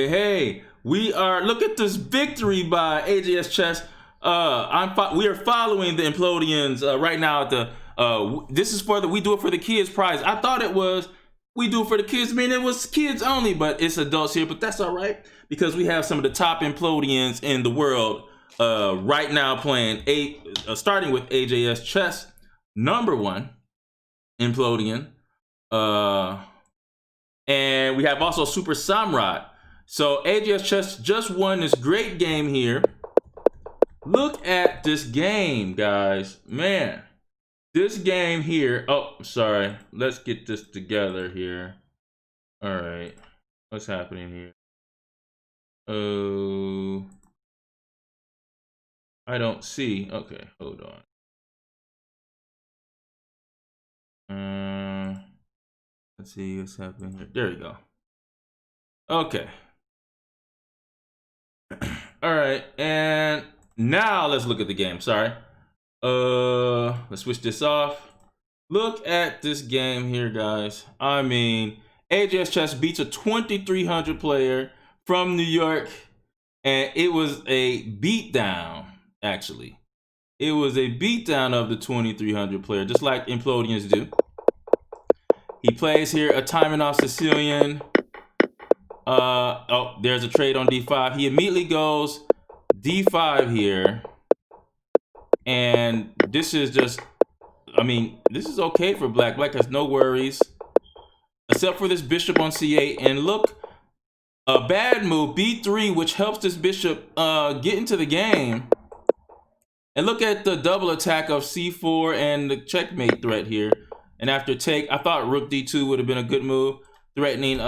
Hey, we are. Look at this victory by AJS Chess. We are following the Implodians right now at the. This is for the We Do It for the Kids prize. I thought it was We Do It for the Kids. I mean, it was kids only, but it's adults here. But that's all right because we have some of the top Implodians in the world right now playing starting with AJS Chess, #1 Implodian, and we have also Super Samrat. So AJS Chess just won this great game here. Look at this game, guys. Man, this game here. Oh, sorry. Let's get this together here. All right. What's happening here? Oh, I don't see. Okay, hold on. Let's see what's happening here. There we go. Okay. All right, and now let's look at the game. Sorry. Let's switch this off. Look at this game here, guys. I mean, AJS Chess beats a 2300 player from New York, and it was a beatdown, actually. It was a beatdown of the 2300 player, just like Implodians do. He plays here a timing off Sicilian. Oh, there's a trade on d5. He immediately goes d5 here. And this is just, I mean, this is okay for black. Black has no worries, except for this bishop on c8. And look, a bad move, b3, which helps this bishop get into the game. And look at the double attack of c4 and the checkmate threat here. And after take, I thought rook d2 would have been a good move, threatening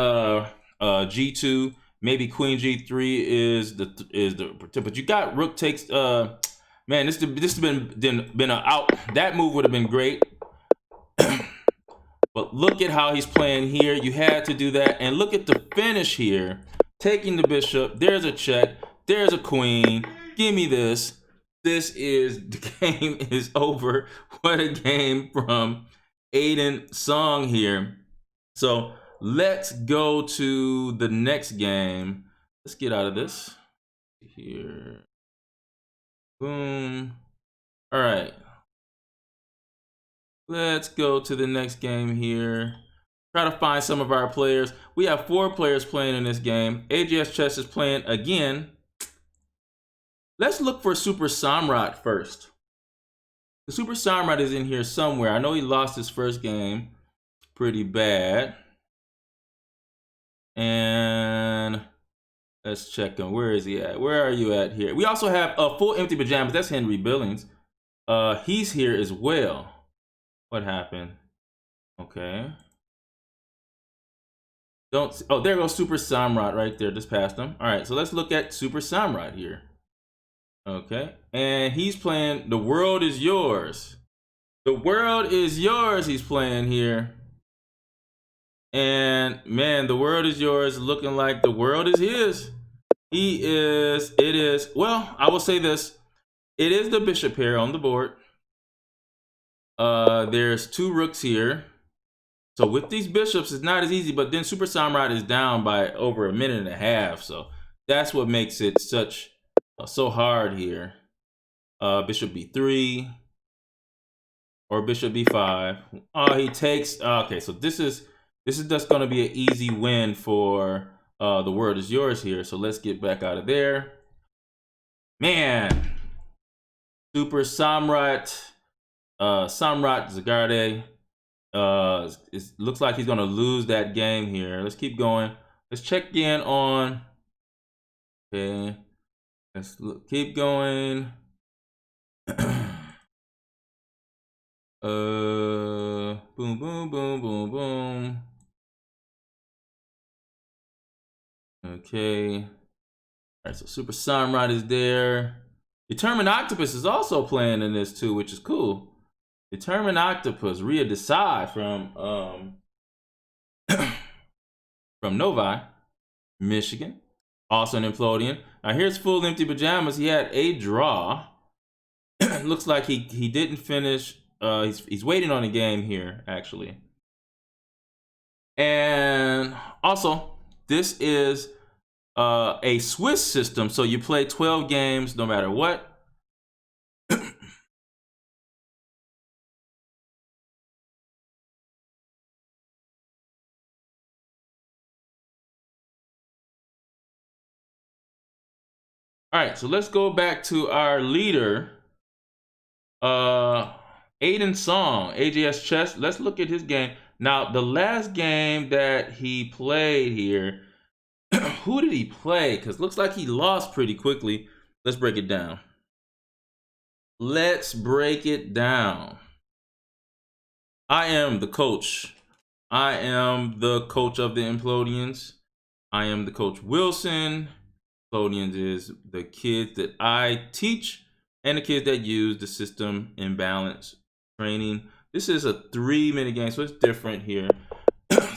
g2. Maybe queen g3 is the but you got rook takes. Man, this has been a out. That move would have been great. But look at how he's playing here. You had to do that. And look at the finish here. Taking the bishop. There's a check. There's a queen. Give me this. The game is over. What a game from Aiden Song here. So let's go to the next game. Let's get out of this here. Boom. All right. Let's go to the next game here. Try to find some of our players. We have 4 players playing in this game. AJS Chess is playing again. Let's look for Super Samrat first. The Super Samrat is in here somewhere. I know he lost his first game pretty bad. And let's check him. Where is he at? Where are you at here? We also have a full empty pajamas. That's Henry Billings. He's here as well. What happened? Okay. Oh, there goes Super Samrat right there. Just passed him. All right, so let's look at Super Samrat here. Okay, and he's playing The World Is Yours. The World Is Yours he's playing here. And man, the world is yours, looking like the world is his. It is, well, I will say this. It is the bishop here on the board. There's 2 rooks here. So with these bishops, it's not as easy, but then Super Samrat is down by over a minute and a half. So that's what makes it so hard here. Bishop b3 or bishop b5. Oh, he takes, okay, so this is just going to be an easy win for The World Is Yours here. So let's get back out of there. Man, Super Samrat, Samrat Zagarde. It looks like he's going to lose that game here. Let's keep going. Let's check in on. Okay, keep going. Boom, boom, boom, boom, boom. Okay. All right, so Super Samrat is there. Determined Octopus is also playing in this too, which is cool. Determined Octopus, Ria Desai from from Novi, Michigan. Also an Implodian. Now here's Full Empty Pajamas. He had a draw. Looks like he didn't finish. He's waiting on a game here, actually. And also, this is a Swiss system. So you play 12 games no matter what. All right, so let's go back to our leader, Aiden Song, AJS Chess. Let's look at his game. Now, the last game that he played here, who did he play? Because looks like he lost pretty quickly. Let's break it down. Let's break it down. I am the coach. I am the coach of the Implodians. I am the coach Wilson. Implodians is the kids that I teach and the kids that use the system imbalance training. This is a 3-minute game, so it's different here.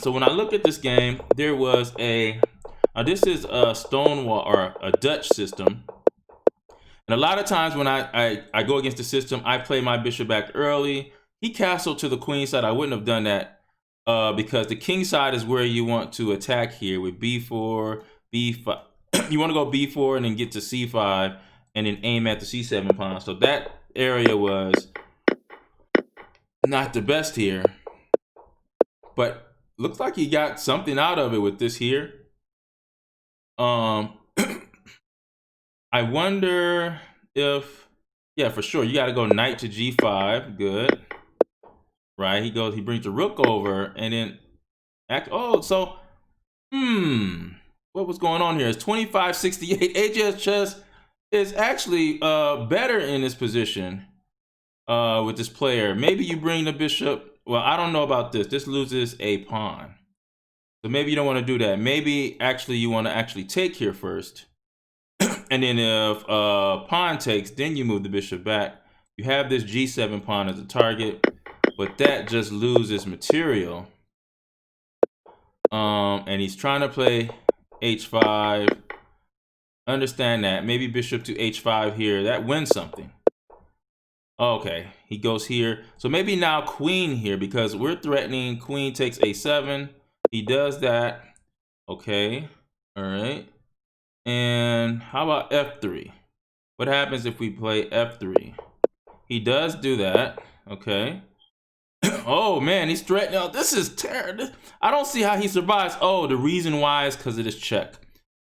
So when I look at this game, there was this is a Stonewall or a Dutch system. And a lot of times when I go against the system, I play my bishop back early. He castled to the queen side. I wouldn't have done that because the king side is where you want to attack here with b4, b5. You want to go b4 and then get to c5 and then aim at the c7 pawn. So that area was not the best here. But looks like he got something out of it with this here. I wonder if, yeah, for sure. You got to go knight to g5. Good. Right. He brings the rook over and then what was going on here? It's 25-68. AJS Chess is actually better in this position with this player. Maybe you bring the bishop. Well, I don't know about this. This loses a pawn. So maybe you don't want to do that. Maybe actually you want to actually take here first. And then if pawn takes, then you move the bishop back. You have this g7 pawn as a target, but that just loses material. And he's trying to play h5. Understand that. Maybe bishop to h5 here. That wins something. Okay, he goes here. So maybe now queen here because we're threatening queen takes a7. He does that. Okay, all right. And how about f3? What happens if we play f3? He does do that. Okay. Oh man, he's threatening. Oh, this is terrible. I don't see how he survives. Oh, the reason why is because of this check.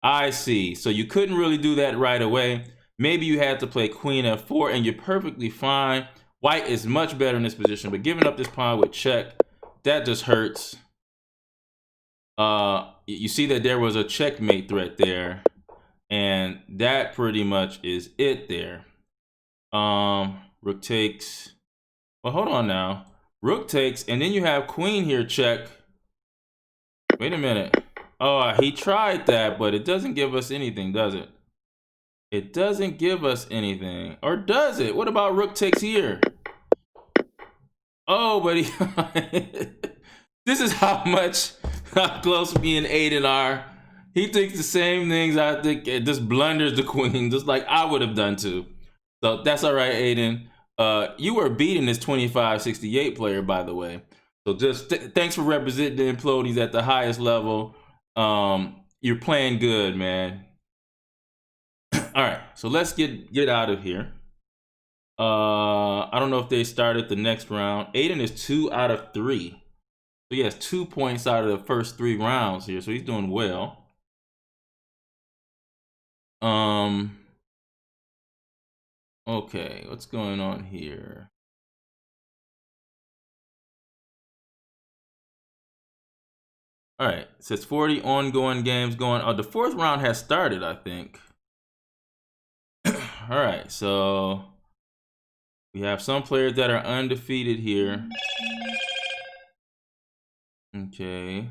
I see. So you couldn't really do that right away. Maybe you had to play queen f4 and you're perfectly fine. White is much better in this position, but giving up this pawn with check, that just hurts. You see that there was a checkmate threat there. And that pretty much is it there. Rook takes. Well, hold on now. Rook takes, and then you have queen here check. Wait a minute. Oh, he tried that, but it doesn't give us anything, does it? It doesn't give us anything. Or does it? What about rook takes here? Oh, but he... This is how close me and Aiden are. He thinks the same things I think. It just blunders the queen, just like I would have done too. So that's all right, Aiden. You were beating this 25-68 player, by the way. So just thanks for representing the Implodians at the highest level. You're playing good, man. All right, so let's get out of here. I don't know if they started the next round. Aiden is 2 out of 3. So he has 2 points out of the first 3 rounds here. So he's doing well. Okay, what's going on here? All right, it says 40 ongoing games going. Oh, the 4th round has started, I think. All right, so we have some players that are undefeated here. Okay.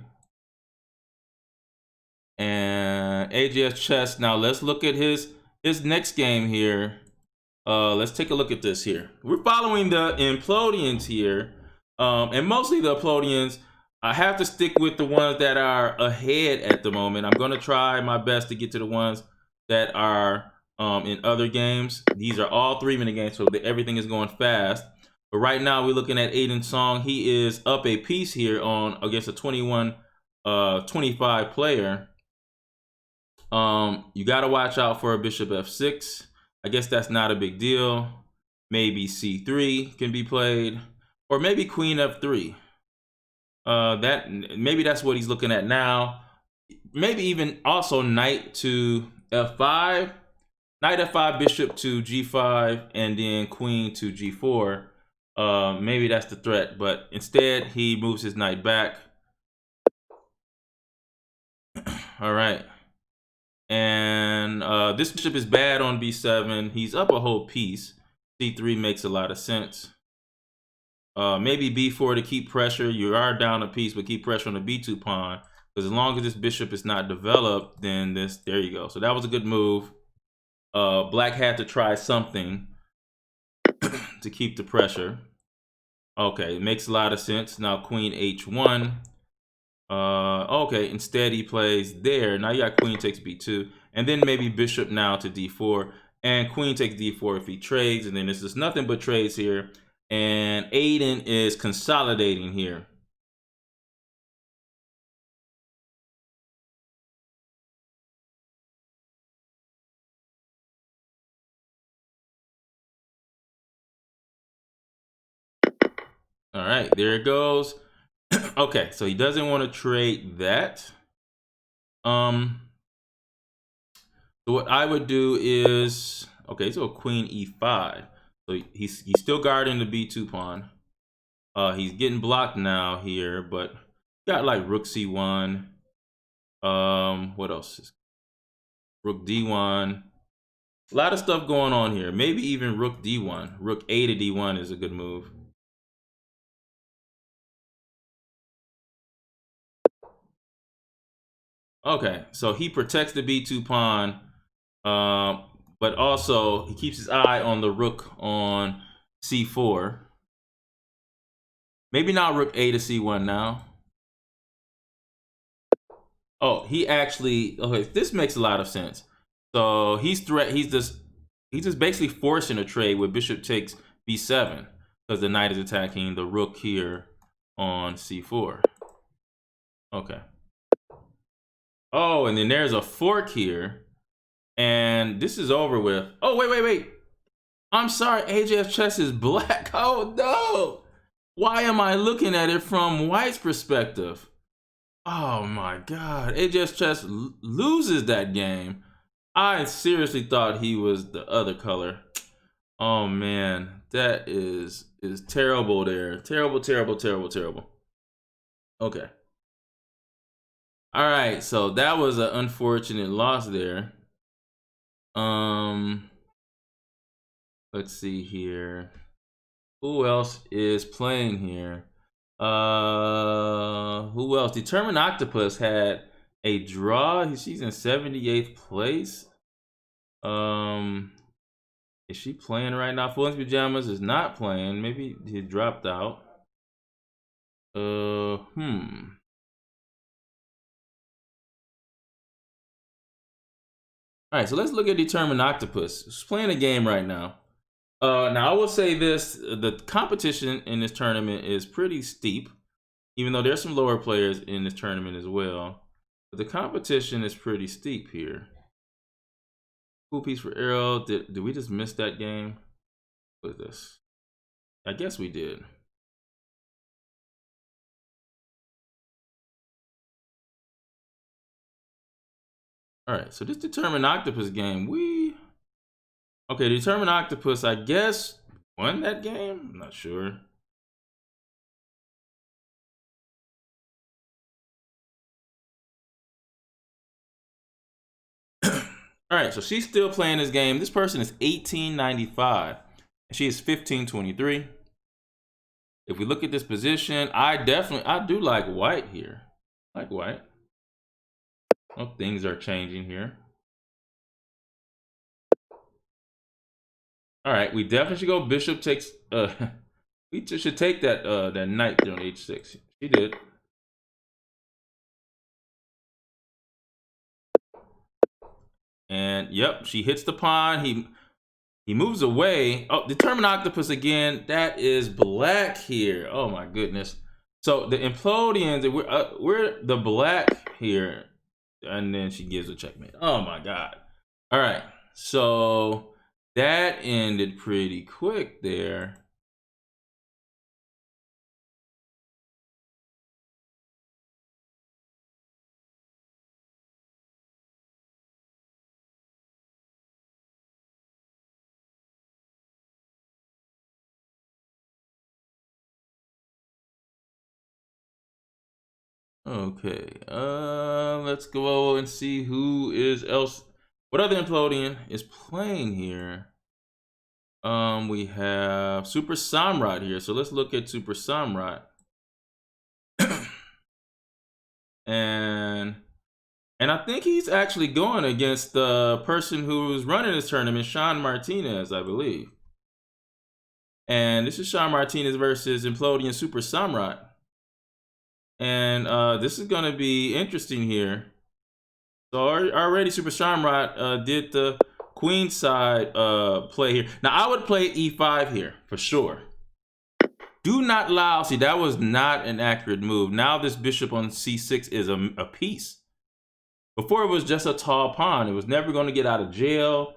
And AJS Chess. Now let's look at his next game here. Let's take a look at this here. We're following the Implodians here. And mostly the Implodians. I have to stick with the ones that are ahead at the moment. I'm going to try my best to get to the ones that are in other games. These are all 3-minute games, so everything is going fast. But right now we're looking at Aiden Song. He is up a piece here against a 21-25 player. You got to watch out for a bishop f6. I guess that's not a big deal. Maybe c3 can be played, or maybe queen f3. Maybe that's what he's looking at now. Maybe even also knight to f5, knight f5, bishop to g5, and then queen to g4. Maybe that's the threat, but instead he moves his knight back. All right. And this bishop is bad on b7. He's up a whole piece. c3 makes a lot of sense. Maybe b4 to keep pressure. You are down a piece, but keep pressure on the b2 pawn. Because as long as this bishop is not developed, then there you go. So that was a good move. Black had to try something to keep the pressure. Okay, it makes a lot of sense. Now queen h1. Okay, instead he plays there. Now you got queen takes b2, and then maybe bishop now to d4, and queen takes d4 if he trades, and then this is nothing but trades here, and Aiden is consolidating here. All right, there it goes. Okay, so he doesn't want to trade that. So what I would do is, okay, so queen e5. So he's still guarding the b2 pawn. He's getting blocked now here, but got like rook c1. What else is rook d1? A lot of stuff going on here. Maybe even rook d1. Rook a to d1 is a good move. Okay, so he protects the b2 pawn, but also he keeps his eye on the rook on c4. Maybe not rook a to c1 now. Oh, he actually, okay, this makes a lot of sense. So he's just basically forcing a trade where bishop takes b7 because the knight is attacking the rook here on c4. Okay. Oh, and then there's a fork here, and this is over with. Oh, wait. I'm sorry, AJF chess is black. Oh no! Why am I looking at it from White's perspective? Oh my God, AJF chess loses that game. I seriously thought he was the other color. Oh man, that is terrible there. Terrible. Okay. All right, so that was an unfortunate loss there. Let's see here. Who else is playing here? Who else? Determined Octopus had a draw. She's in 78th place. Is she playing right now? Full Pajamas is not playing. Maybe he dropped out. All right, so let's look at Determined Octopus. She's playing a game right now. Now I will say this: the competition in this tournament is pretty steep, even though there's some lower players in this tournament as well. But the competition is pretty steep here. Cool piece for Arrow. Did we just miss that game? What is this? I guess we did. All right, so this Determined Octopus game, okay, Determined Octopus, I guess, won that game? I'm not sure. All right, so she's still playing this game. This person is 1895, and she is 1523. If we look at this position, I do like White here. I like White. Oh, things are changing here. All right, we definitely should go bishop takes, we should take that that knight there on h6. She did. And yep, she hits the pawn. He moves away. Oh, Determined Octopus again. That is black here. Oh my goodness. So the Implodians, we're the black here. And then she gives a checkmate. Oh my god. All right. So that ended pretty quick there. Okay, let's go and see who is else. What other Implodian is playing here? We have Super Samrat here, so let's look at Super Samrat. and I think he's actually going against the person who's running this tournament, Sean Martinez, I believe. And this is Sean Martinez versus Implodian Super Samrat. And this is going to be interesting here. So already Super Shamrot did the queen side play here. Now I would play e5 here for sure. Do not allow. See, that was not an accurate move. Now this bishop on c6 is a piece. Before it was just a tall pawn. It was never going to get out of jail.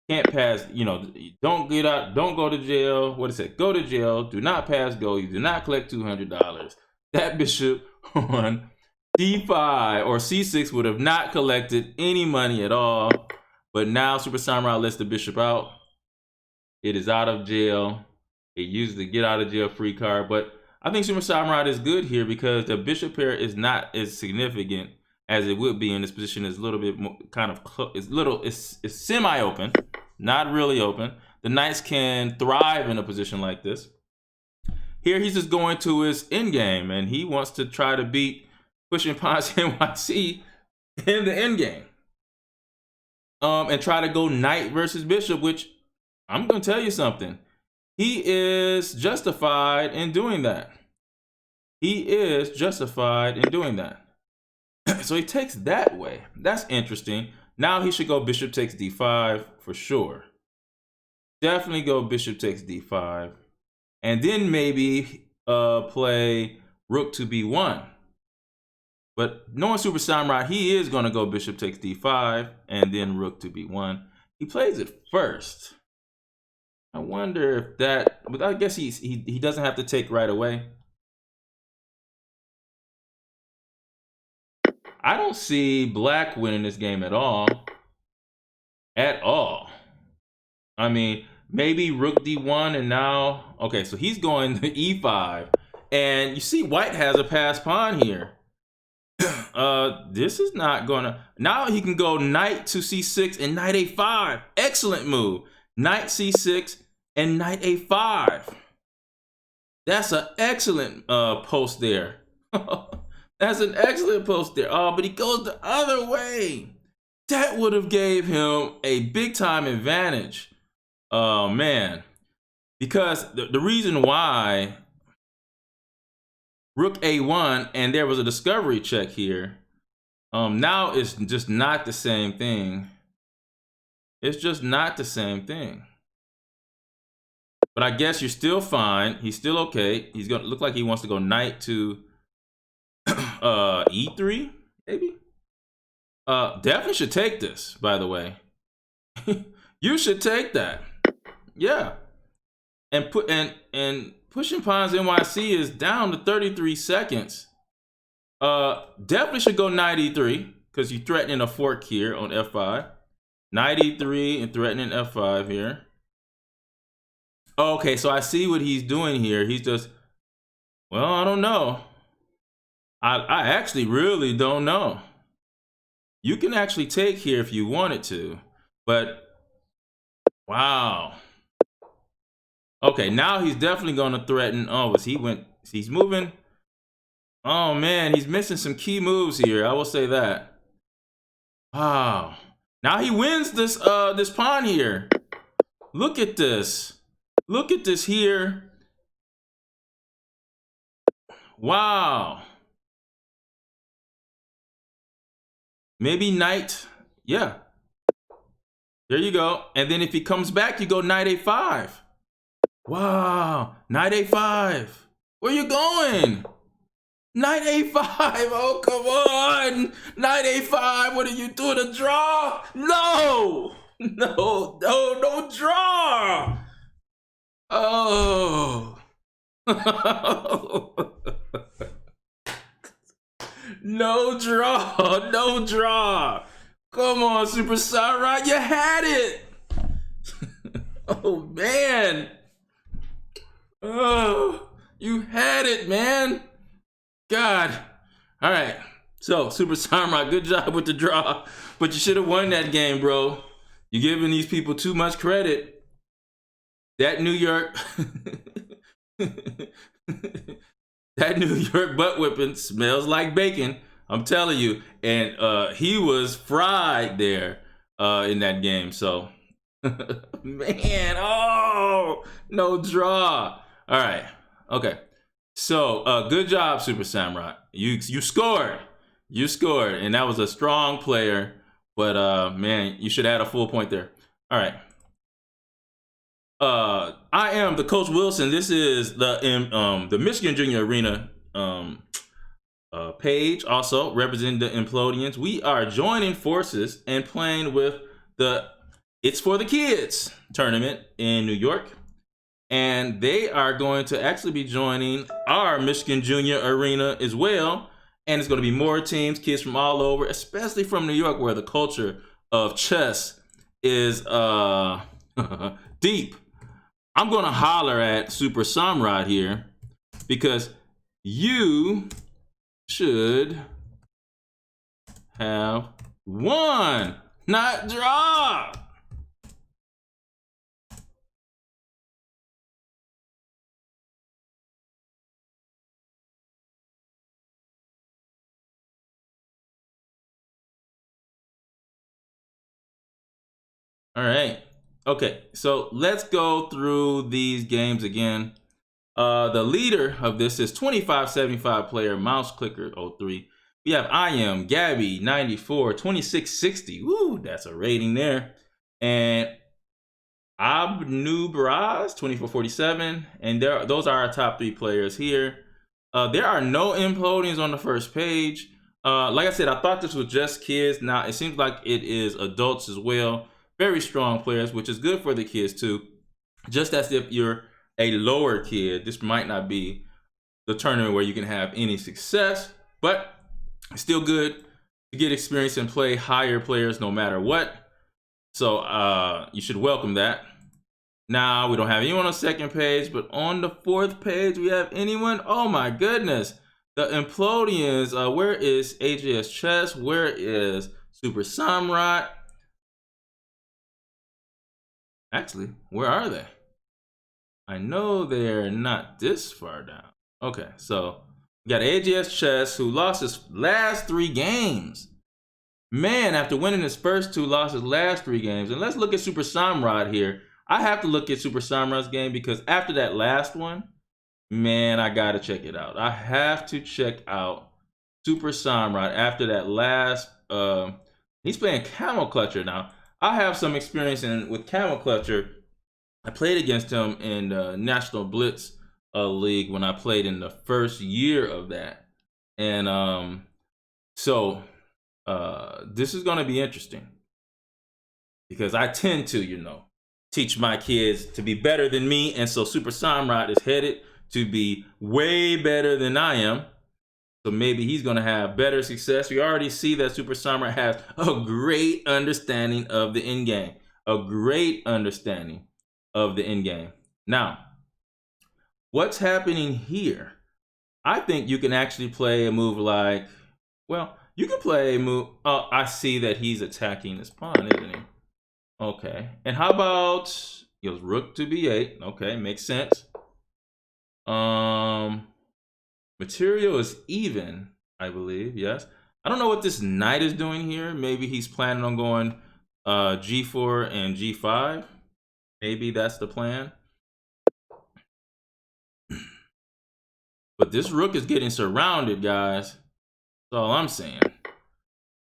Can't pass. You know, don't get out. Don't go to jail. What is it? Go to jail. Do not pass go. You do not collect $200. That bishop on d5 or c6 would have not collected any money at all. But now Super Samurai lets the bishop out. It is out of jail. It uses the get out of jail free card. But I think Super Samurai is good here because the bishop pair is not as significant as it would be in this position. It's a little bit more kind of it's semi-open, not really open. The knights can thrive in a position like this. Here he's just going to his endgame, and he wants to try to beat Pushing Pawns NYC in the endgame. And try to go knight versus bishop, which I'm going to tell you something. He is justified in doing that. He is justified in doing that. So he takes that way. That's interesting. Now he should go bishop takes d5 for sure. Definitely go bishop takes d5. And then maybe play rook to b1. But knowing Super Samurai, he is going to go bishop takes d5 and then rook to b1. He plays it first. I wonder if that, but I guess he doesn't have to take right away. I don't see black winning this game at all. At all. I mean, maybe rook d1 and now, okay, so he's going to e5. And you see white has a passed pawn here. This is not gonna, now he can go knight to c6 and knight a5. Excellent move. Knight c6 and knight a5. That's an excellent post there. That's an excellent post there. Oh, but he goes the other way. That would have gave him a big time advantage. Oh man. Because the reason why rook a1 and there was a discovery check here. Now it's just not the same thing. It's just not the same thing. But I guess you're still fine. He's still okay. He's gonna look like he wants to go knight to e3, maybe. Definitely should take this, by the way. You should take that. Yeah. And Pushing Pawns NYC is down to 33 seconds. Definitely should go knight e3 because you're threatening a fork here on f5. Knight e3 and threatening f5 here. Okay, so I see what he's doing here. He's just, well, I don't know. I actually really don't know. You can actually take here if you wanted to, but wow. Okay, now he's definitely going to threaten. Oh, he's moving. Oh man, he's missing some key moves here. I will say that. Wow. Now he wins this this pawn here. Look at this. Look at this here. Wow. Maybe knight. Yeah. There you go. And then if he comes back, you go knight a5. Wow. Knight a5. Where you going? Knight A5. Oh, come on. Knight A5. What are you doing? A draw? No. No, no, no draw. Oh. No draw. No draw. Come on, Super Samurai. You had it. Oh, man. Oh, you had it, man. God. All right. So, Super Samurai, good job with the draw. But you should have won that game, bro. You're giving these people too much credit. That New York... that New York butt whipping smells like bacon. I'm telling you. And he was fried there in that game. So, man, oh, no draw. All right. Okay. So, good job, Super Samurai. You scored. You scored. And that was a strong player. But, man, you should add a full point there. All right. I am the Coach Wilson. This is the Michigan Junior Arena page, also representing the Implodians. We are joining forces and playing with the It's for the Kids tournament in New York. And they are going to actually be joining our Michigan Junior Arena as well. And it's going to be more teams, kids from all over, especially from New York, where the culture of chess is deep. I'm going to holler at Super Samurai here because you should have won, not draw. All right. Okay, so let's go through these games again. The leader of this is 2575 player, Mouse Clicker 03. We have I am Gabby 94, 2660. Woo, that's a rating there. And Abnu Baraz 2447. And those are our top 3 players here. There are no Implodians on the first page. Like I said, I thought this was just kids. Now it seems like it is adults as well. Very strong players, which is good for the kids too. Just as if you're a lower kid, this might not be the tournament where you can have any success, but it's still good to get experience and play higher players no matter what. So you should welcome that. Now, we don't have anyone on the second page, but on the fourth page, we have anyone? Oh my goodness. The Implodians, where is AJS Chess? Where is Super Samurai? Actually, where are they? I know they're not this far down. Okay, so we got AJS Chess, who lost his last 3 games. Man, after winning his first 2, lost his last 3 games. And let's look at Super Samurai here. I have to look at Super Samurai's game because after that last one, man, I gotta check it out. I have to check out Super Samurai after that last. He's playing Camel Clutcher now. I have some experience with Camel Clutcher. I played against him in the National Blitz League when I played in the first year of that. And so this is going to be interesting because I tend to, teach my kids to be better than me. And so Super Samurai is headed to be way better than I am. So maybe he's going to have better success. We already see that Super Samurai has a great understanding of the end game. A great understanding of the end game. Now, what's happening here? I think you can actually play a move like, well, you can play a move. Oh, I see that he's attacking this pawn, isn't he? Okay. And how about he goes rook to b8? Okay, makes sense. Material is even, I believe. Yes. I don't know what this knight is doing here. Maybe he's planning on going g4 and g5. Maybe that's the plan. But this rook is getting surrounded, guys. That's all I'm saying.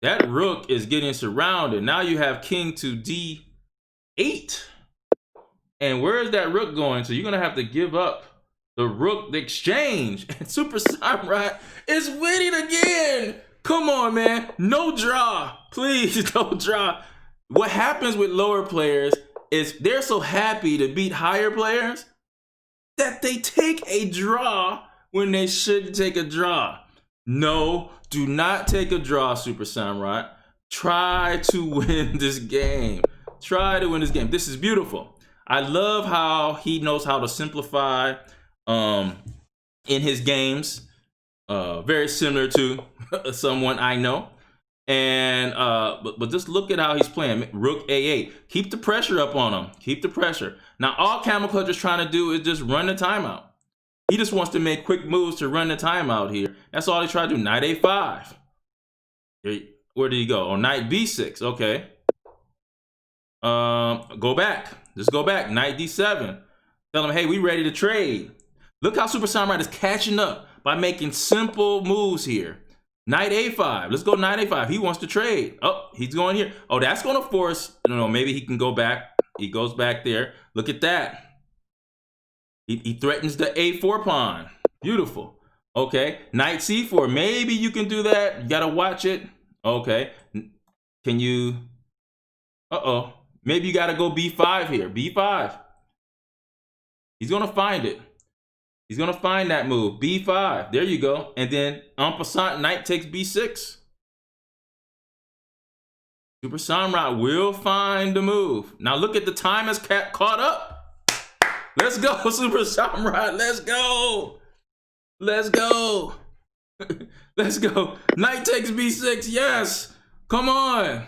That rook is getting surrounded. Now you have king to d8. And where is that rook going? So you're going to have to give up the rook, the exchange, and Super Samurai is winning again. Come on, man. No draw. Please, no draw. What happens with lower players is they're so happy to beat higher players that they take a draw when they shouldn't take a draw. No, do not take a draw, Super Samurai. Try to win this game. Try to win this game. This is beautiful. I love how he knows how to simplify in his games. Very similar to someone I know. And but just look at how he's playing. Rook A8. Keep the pressure up on him. Keep the pressure. Now all Camel Clutch is trying to do is just run the timeout. He just wants to make quick moves to run the timeout here. That's all he tried to do. Knight A5. Where did he go? Oh, Knight B6. Okay. Go back. Just go back. Knight D7. Tell him, hey, we ready to trade. Look how Super Samurai is catching up by making simple moves here. Knight A5. Let's go Knight A5. He wants to trade. Oh, he's going here. Oh, that's going to force. I don't know. Maybe he can go back. He goes back there. Look at that. He threatens the A4 pawn. Beautiful. Okay. Knight C4. Maybe you can do that. You got to watch it. Okay. Can you? Uh-oh. Maybe you got to go B5 here. B5. He's going to find it. He's going to find that move. B5. There you go. And then en passant, knight takes B6. Super Samurai will find the move. Now look at the time has caught up. Let's go, Super Samurai. Let's go. Let's go. Let's go. Knight takes B6. Yes. Come on.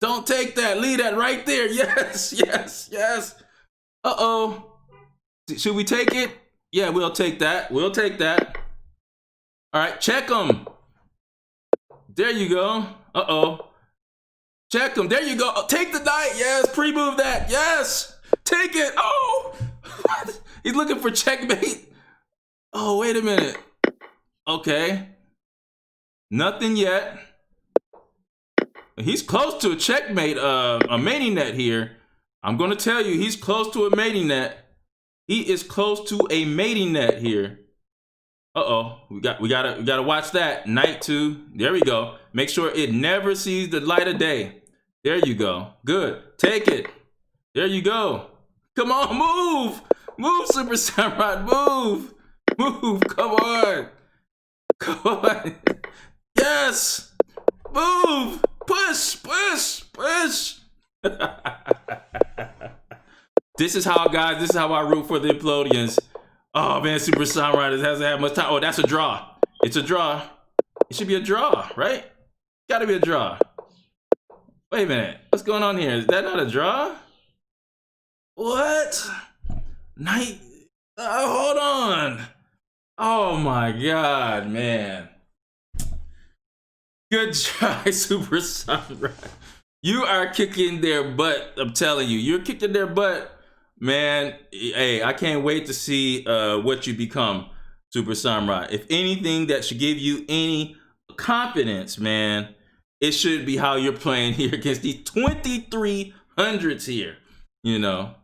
Don't take that. Leave that right there. Yes. Yes. Yes. Uh-oh. Should we take it? Yeah, we'll take that. We'll take that. All right, check him. There you go. Uh-oh. Check him. There you go. Oh, take the knight. Yes, pre-move that. Yes. Take it. Oh. He's looking for checkmate. Oh, wait a minute. Okay. Nothing yet. He's close to a checkmate, a mating net here. I'm going to tell you, he's close to a mating net. He is close to a mating net here. Uh-oh. We gotta watch that. Knight 2. There we go. Make sure it never sees the light of day. There you go. Good. Take it. There you go. Come on, move. Move, Super Samurai. Move. Move. Come on. Come on. Yes. Move. Push. Push. Push. This is how, guys, this is how I root for the Implodians. Oh, man, Super Samurai hasn't had much time. Oh, that's a draw. It's a draw. It should be a draw, right? Gotta be a draw. Wait a minute. What's going on here? Is that not a draw? What? Knight? Hold on. Oh, my God, man. Good try, Super Samurai. You are kicking their butt. I'm telling you. You're kicking their butt. Man, hey, I can't wait to see what you become, Super Samurai. If anything that should give you any confidence, man, it should be how you're playing here against these 2300s here. You know,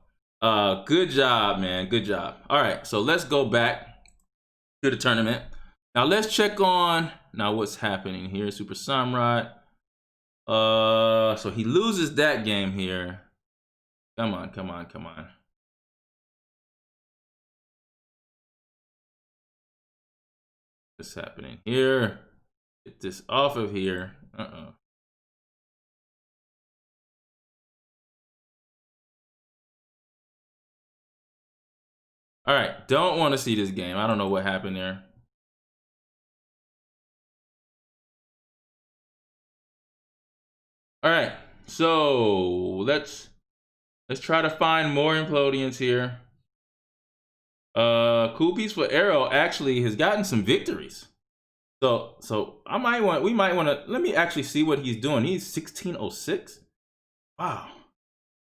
good job, man. Good job. All right, so let's go back to the tournament. Now let's check on what's happening here, Super Samurai. So he loses that game here. Come on, come on, come on. What's happening here? Get this off of here. Uh-oh. All right, don't want to see this game. I don't know what happened there. All right, so let's try to find more Implodians here. Cool Piece for Arrow actually has gotten some victories. So we might want to, let me actually see what he's doing. He's 1606. Wow.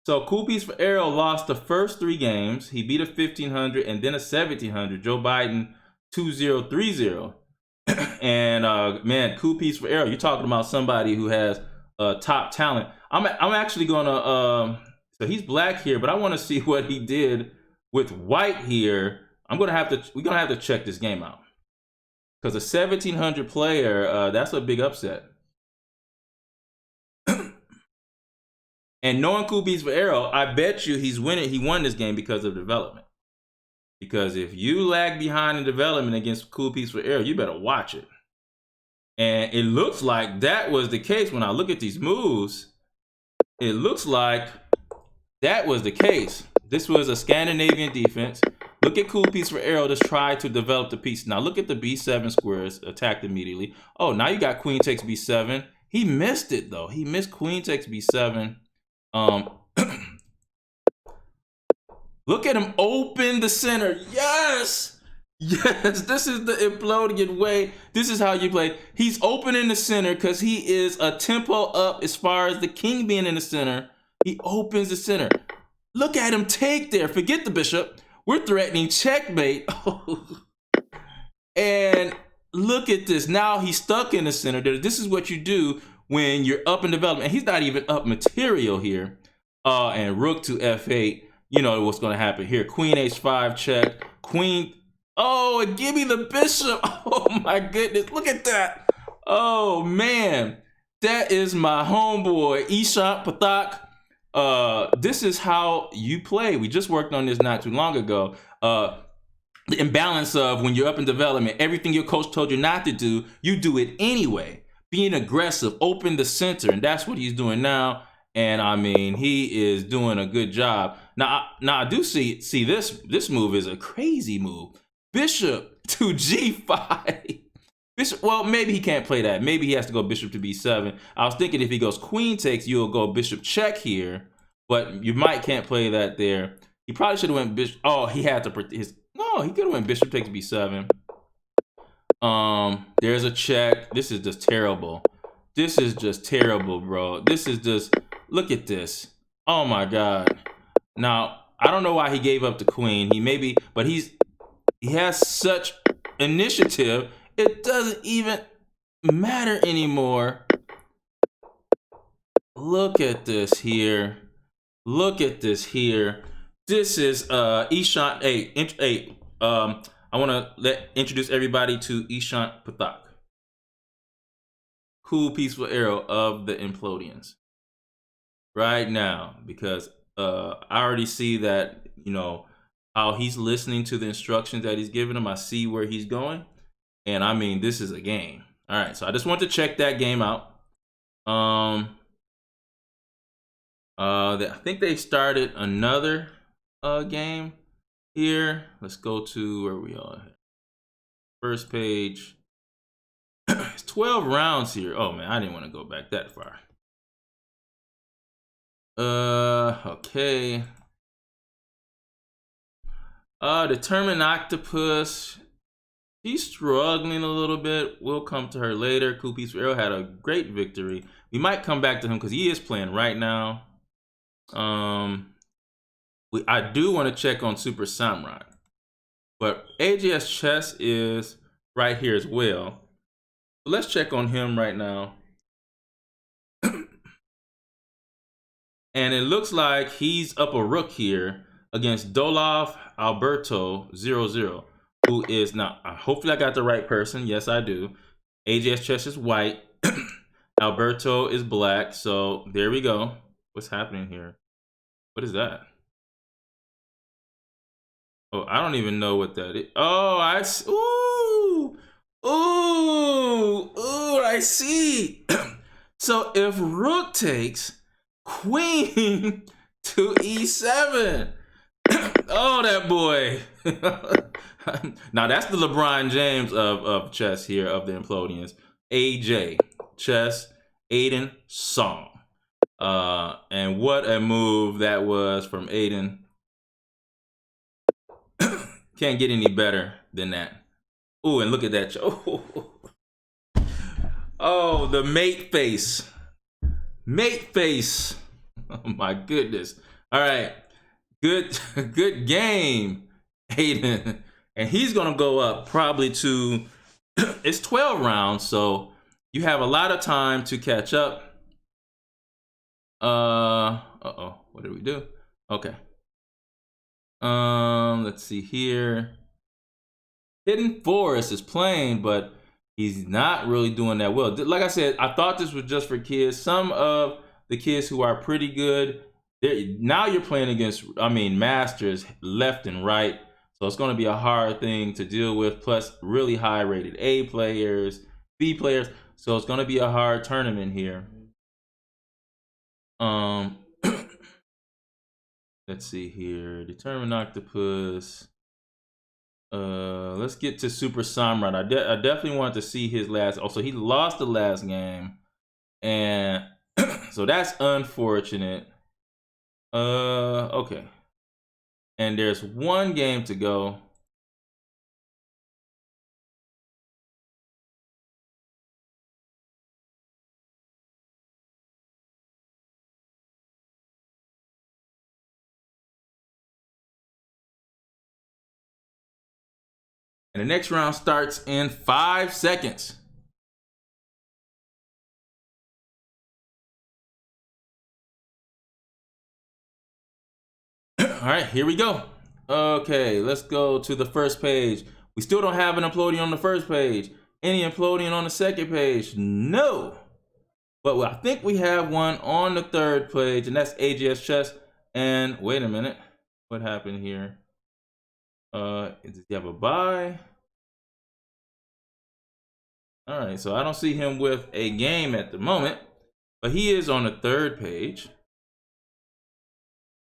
So Cool Piece for Arrow lost the first 3 games. He beat a 1500 and then a 1700. Joe Biden 2030. And man, Cool Piece for Arrow, you're talking about somebody who has top talent. I'm actually gonna so he's black here, but I want to see what he did with white here, we're gonna have to check this game out. Because a 1700 player, that's a big upset. And knowing Cool Beats for Arrow, I bet you he won this game because of development. Because if you lag behind in development against Cool Beats for Arrow, you better watch it. And it looks like that was the case when I look at these moves. It looks like that was the case. This was a Scandinavian defense. Look at Cool Piece for Arrow just try to develop the piece. Now look at the B7 squares attacked immediately. Oh, now you got Queen takes B7. He missed it though. He missed Queen takes B7. Look at him open the center. Yes! Yes, this is the Implodian way. This is how you play. He's opening the center because he is a tempo up as far as the king being in the center. He opens the center. Look at him take there. Forget the bishop. We're threatening checkmate. And look at this. Now he's stuck in the center. This is what you do when you're up in development. And he's not even up material here. And rook to f8. You know what's going to happen here. Queen h5 check. Queen. Oh, and give me the bishop. Oh my goodness. Look at that. Oh man. That is my homeboy, Ishant Pathak. This is how you play. We just worked on this not too long ago. The imbalance of when you're up in development, everything your coach told you not to do, you do it anyway. Being aggressive, open the center, and that's what he's doing now. And I mean, he is doing a good job. Now I do see this move is a crazy move. Bishop to g5. Bishop, well, maybe he can't play that. Maybe he has to go bishop to b7. I was thinking if he goes queen takes, you'll go bishop check here, but you can't play that there. He probably should have went bishop. Oh, he had to no, he could have went bishop takes b7. There's a check. This is just terrible. This is just terrible, bro. This is just, look at this. Oh my God. Now, I don't know why he gave up the queen. But he has such initiative. It doesn't even matter anymore. Look at this here. Look at this here. This is Ishant. Hey, I want to introduce everybody to Ishant Pathak. Cool peaceful arrow of the Implodians. Right now, because I already see that, you know, how he's listening to the instructions that he's giving him. I see where he's going. And I mean, this is a game. All right, so I just want to check that game out. I think they started another game here. Let's go to where we are. First page. It's 12 rounds here. Oh man, I didn't want to go back that far. Okay. Determined Octopus. She's struggling a little bit. We'll come to her later. Cool Piece for Arrow had a great victory. We might come back to him because he is playing right now. I do want to check on Super Samurai. But AJS Chess is right here as well. So let's check on him right now. And it looks like he's up a rook here against Dolov Alberto 00. Who is now, hopefully I got the right person. Yes, I do. AJS Chess is white. Alberto is black. So there we go. What's happening here? What is that? Oh, I don't even know what that is. Oh, I see. Ooh. Ooh. Ooh, I see. So if rook takes, queen to e7. Oh, that boy. Now that's the LeBron James of chess here, of the Implodians. AJ Chess, Aiden Song. And what a move that was from Aiden. Can't get any better than that. Ooh, and look at that. Oh, the mate face. Mate face. Oh my goodness. All right. Good game, Aiden. And he's gonna go up probably to, it's 12 rounds, so you have a lot of time to catch up. Uh-oh, what did we do? Okay. Let's see here. Hidden Forest is playing, but he's not really doing that well. Like I said, I thought this was just for kids. Some of the kids who are pretty good, now you're playing against, masters left and right. So it's going to be a hard thing to deal with. Plus, really high rated A players, B players. So it's going to be a hard tournament here. Let's see here. Determined Octopus. Let's get to Super Samrat. I definitely wanted to see his last. Also, he lost the last game, and so that's unfortunate. Okay. And there's one game to go. And the next round starts in 5 seconds. All right, here we go. Okay, let's go to the first page. We still don't have an Implodian on the first page. Any Implodian on the second page? No. But I think we have one on the third page, and that's AGS Chess. And wait a minute, what happened here? Does he have a buy? All right, so I don't see him with a game at the moment, but he is on the third page.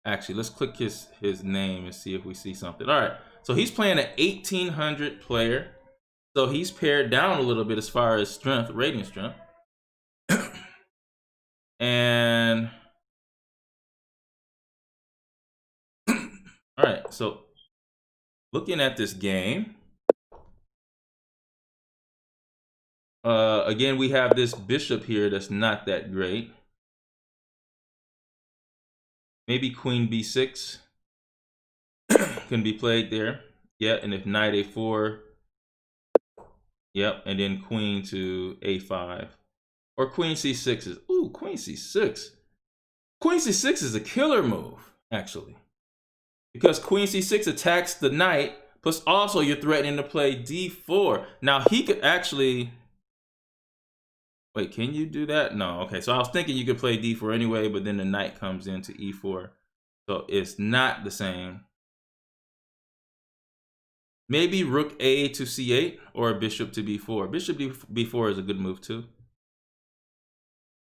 Actually, let's click his name and see if we see something. All right, so he's playing an 1800 player, so he's pared down a little bit as far as strength, rating strength. And all right, so looking at this game, again, we have this bishop here that's not that great. Maybe queen b6 can be played there. Yeah, and if knight a4, yep, and then queen to a5. Or queen c6 is, ooh, queen c6. Queen c6 is a killer move, actually. Because queen c6 attacks the knight, plus also you're threatening to play d4. Now he could actually, wait, can you do that? No, okay, so I was thinking you could play d4 anyway, but then the knight comes into e4. So it's not the same. Maybe rook a to c8 or bishop to b4. Bishop b4 is a good move too.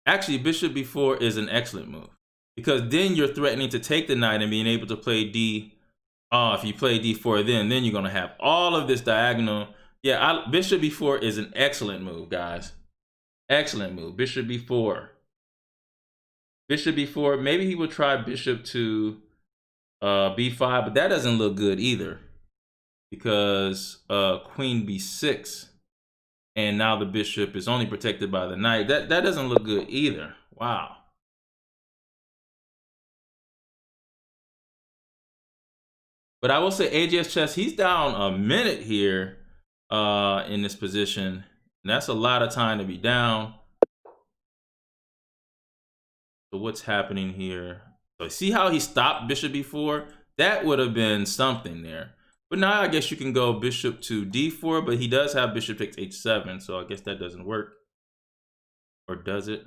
Actually, bishop b4 is an excellent move because then you're threatening to take the knight and being able to play d. If you play d4, then you're gonna have all of this diagonal. Yeah, bishop b4 is an excellent move, guys. Excellent move. Bishop b4. Bishop b4. Maybe he would try bishop to b5, but that doesn't look good either because queen b6. And now the bishop is only protected by the knight. That doesn't look good either. Wow. But I will say AGS Chess, he's down a minute here in this position. And that's a lot of time to be down. So what's happening here? So see how he stopped bishop b4? That would have been something there. But now I guess you can go bishop to d4, but he does have bishop takes h7, so I guess that doesn't work. Or does it?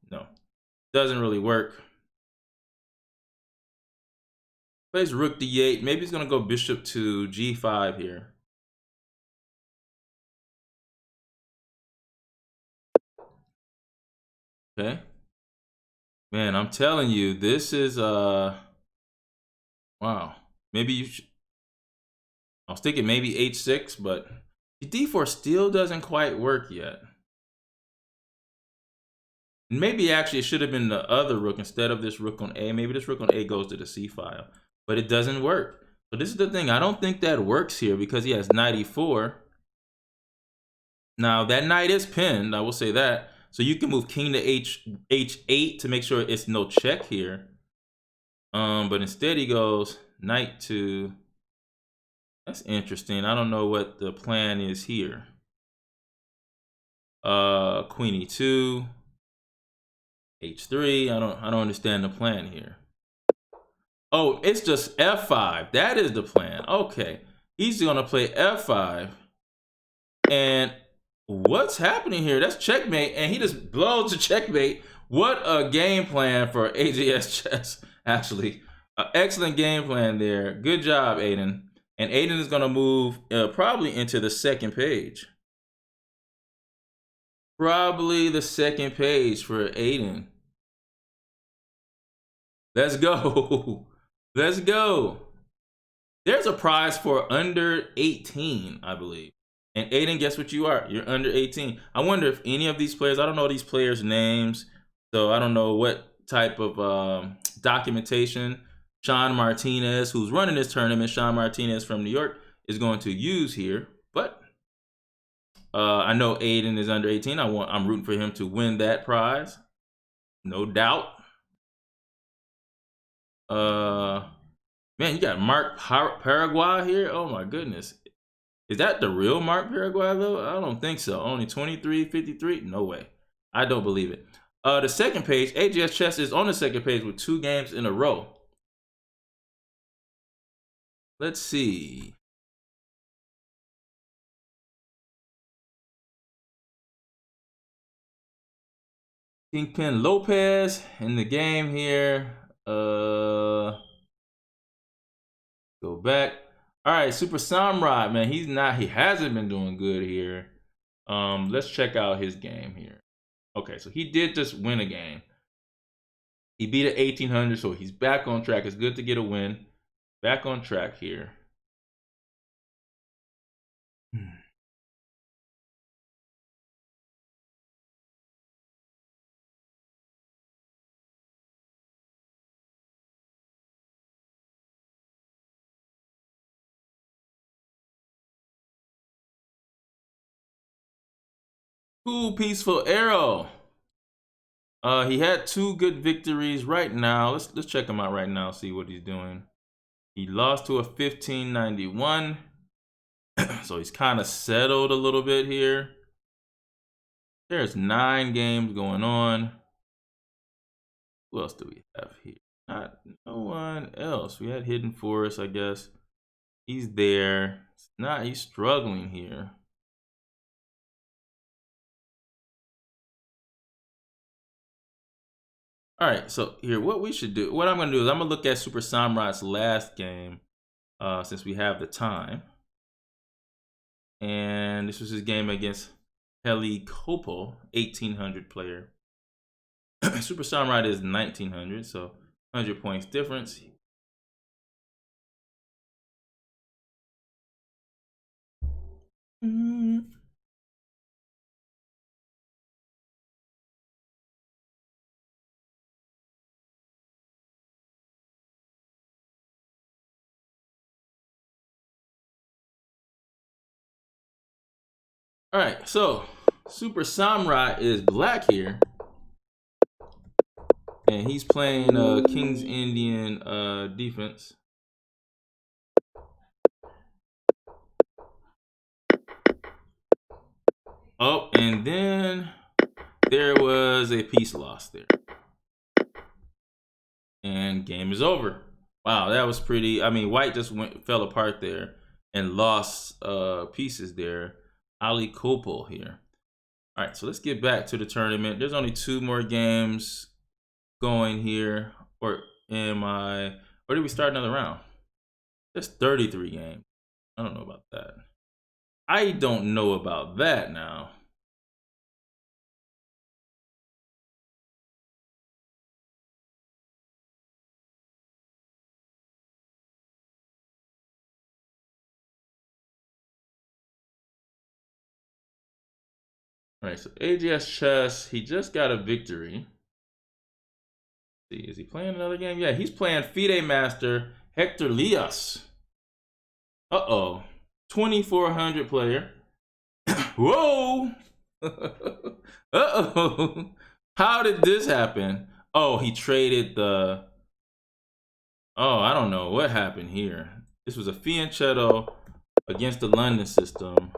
No, doesn't really work. Plays rook d8. Maybe he's gonna go bishop to g5 here. Okay. Man, I'm telling you, this is wow. Maybe you should. I was thinking maybe h6, but d4 still doesn't quite work yet. Maybe actually it should have been the other rook instead of this rook on a. Maybe this rook on a goes to the c file, but it doesn't work. So this is the thing. I don't think that works here because he has knight e4. Now that knight is pinned. I will say that. So you can move king to h8 to make sure it's no check here. But instead he goes knight to. That's interesting. I don't know what the plan is here. Queen e2, h3. I don't understand the plan here. Oh, it's just f5. That is the plan. Okay. He's going to play f5. And what's happening here? That's checkmate. And he just blows the checkmate. What a game plan for AJS Chess, actually. Excellent game plan there. Good job, Aiden. And Aiden is going to move probably into the second page. Probably the second page for Aiden. Let's go. Let's go. There's a prize for under 18, I believe. And Aiden, guess what you are? You're under 18. I wonder if any of these players, I don't know these players' names, so I don't know what type of documentation Sean Martinez, who's running this tournament, Sean Martinez from New York, is going to use here. But I know Aiden is under 18. I'm rooting for him to win that prize. No doubt. Man, you got Mark Paraguay here. Oh my goodness. Is that the real Mark Paraguay though? I don't think so. Only 23.53? No way. I don't believe it. The second page, AJS Chess is on the second page with 2 games in a row. Let's see. Kingpin Lopez in the game here. Go back. All right, Super Samurad, man. He hasn't been doing good here. Let's check out his game here. Okay, so he did just win a game. He beat at 1800, so he's back on track. It's good to get a win. Back on track here. Cool, Peaceful Arrow. He had 2 good victories right now. Let's check him out right now, see what he's doing. He lost to a 1591. So he's kind of settled a little bit here. There's 9 games going on. Who else do we have here? No one else. We had Hidden Forest, I guess. He's there. He's struggling here. All right, so here, what we should do, what I'm going to do is I'm going to look at Super Samurad's last game, since we have the time. And this was his game against Heli Kopo, 1800 player. Super Samurai is 1900, so 100 points difference. All right, so Super Samurai is black here, and he's playing King's Indian defense. Oh, and then there was a piece lost there, and game is over. Wow, that was pretty. I mean, White just fell apart there and lost pieces there. Ali Kopel here. All right, so let's get back to the tournament. There's only 2 more games going here. Or did we start another round? There's 33 games. I don't know about that. I don't know about that now. All right, so AGS Chess, he just got a victory. Let's see, is he playing another game? Yeah, he's playing FIDE Master Hector Lias. Uh-oh. 2400 player. Whoa! Uh-oh. How did this happen? Oh, he traded the... Oh, I don't know what happened here. This was a Fianchetto against the London system.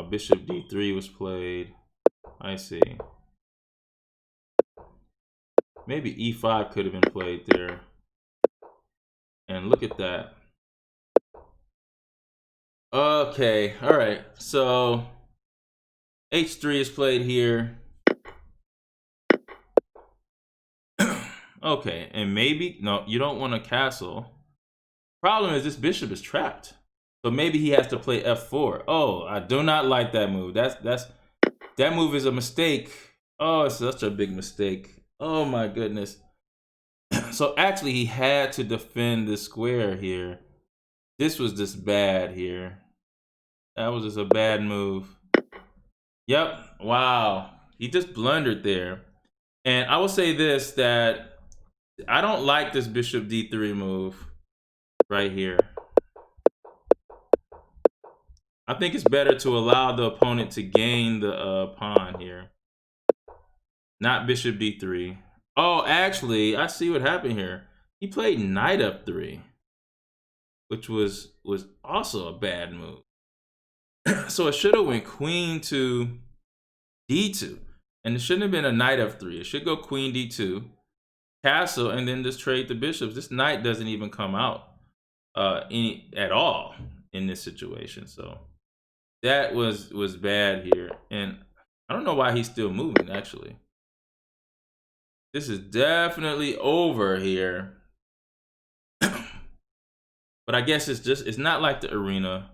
Bishop D3 was played. I see. Maybe e5 could have been played there. And look at that. Okay, all right. So h3 is played here. Okay, and maybe no, you don't want a castle. Problem is this bishop is trapped. So maybe he has to play f4. Oh, I do not like that move. That move is a mistake. Oh, it's such a big mistake. Oh my goodness. So actually he had to defend the square here. This was just bad here. That was just a bad move. Yep. Wow. He just blundered there. And I will say this, that I don't like this bishop d3 move right here. I think it's better to allow the opponent to gain the pawn here. Not bishop d3. Oh, actually, I see what happened here. He played knight f3, which was also a bad move. So it should have went queen to d2. And it shouldn't have been a knight f3. It should go queen d2, castle, and then just trade the bishops. This knight doesn't even come out at all in this situation. So that was bad here. And I don't know why he's still moving, actually. This is definitely over here. But I guess it's not like the arena.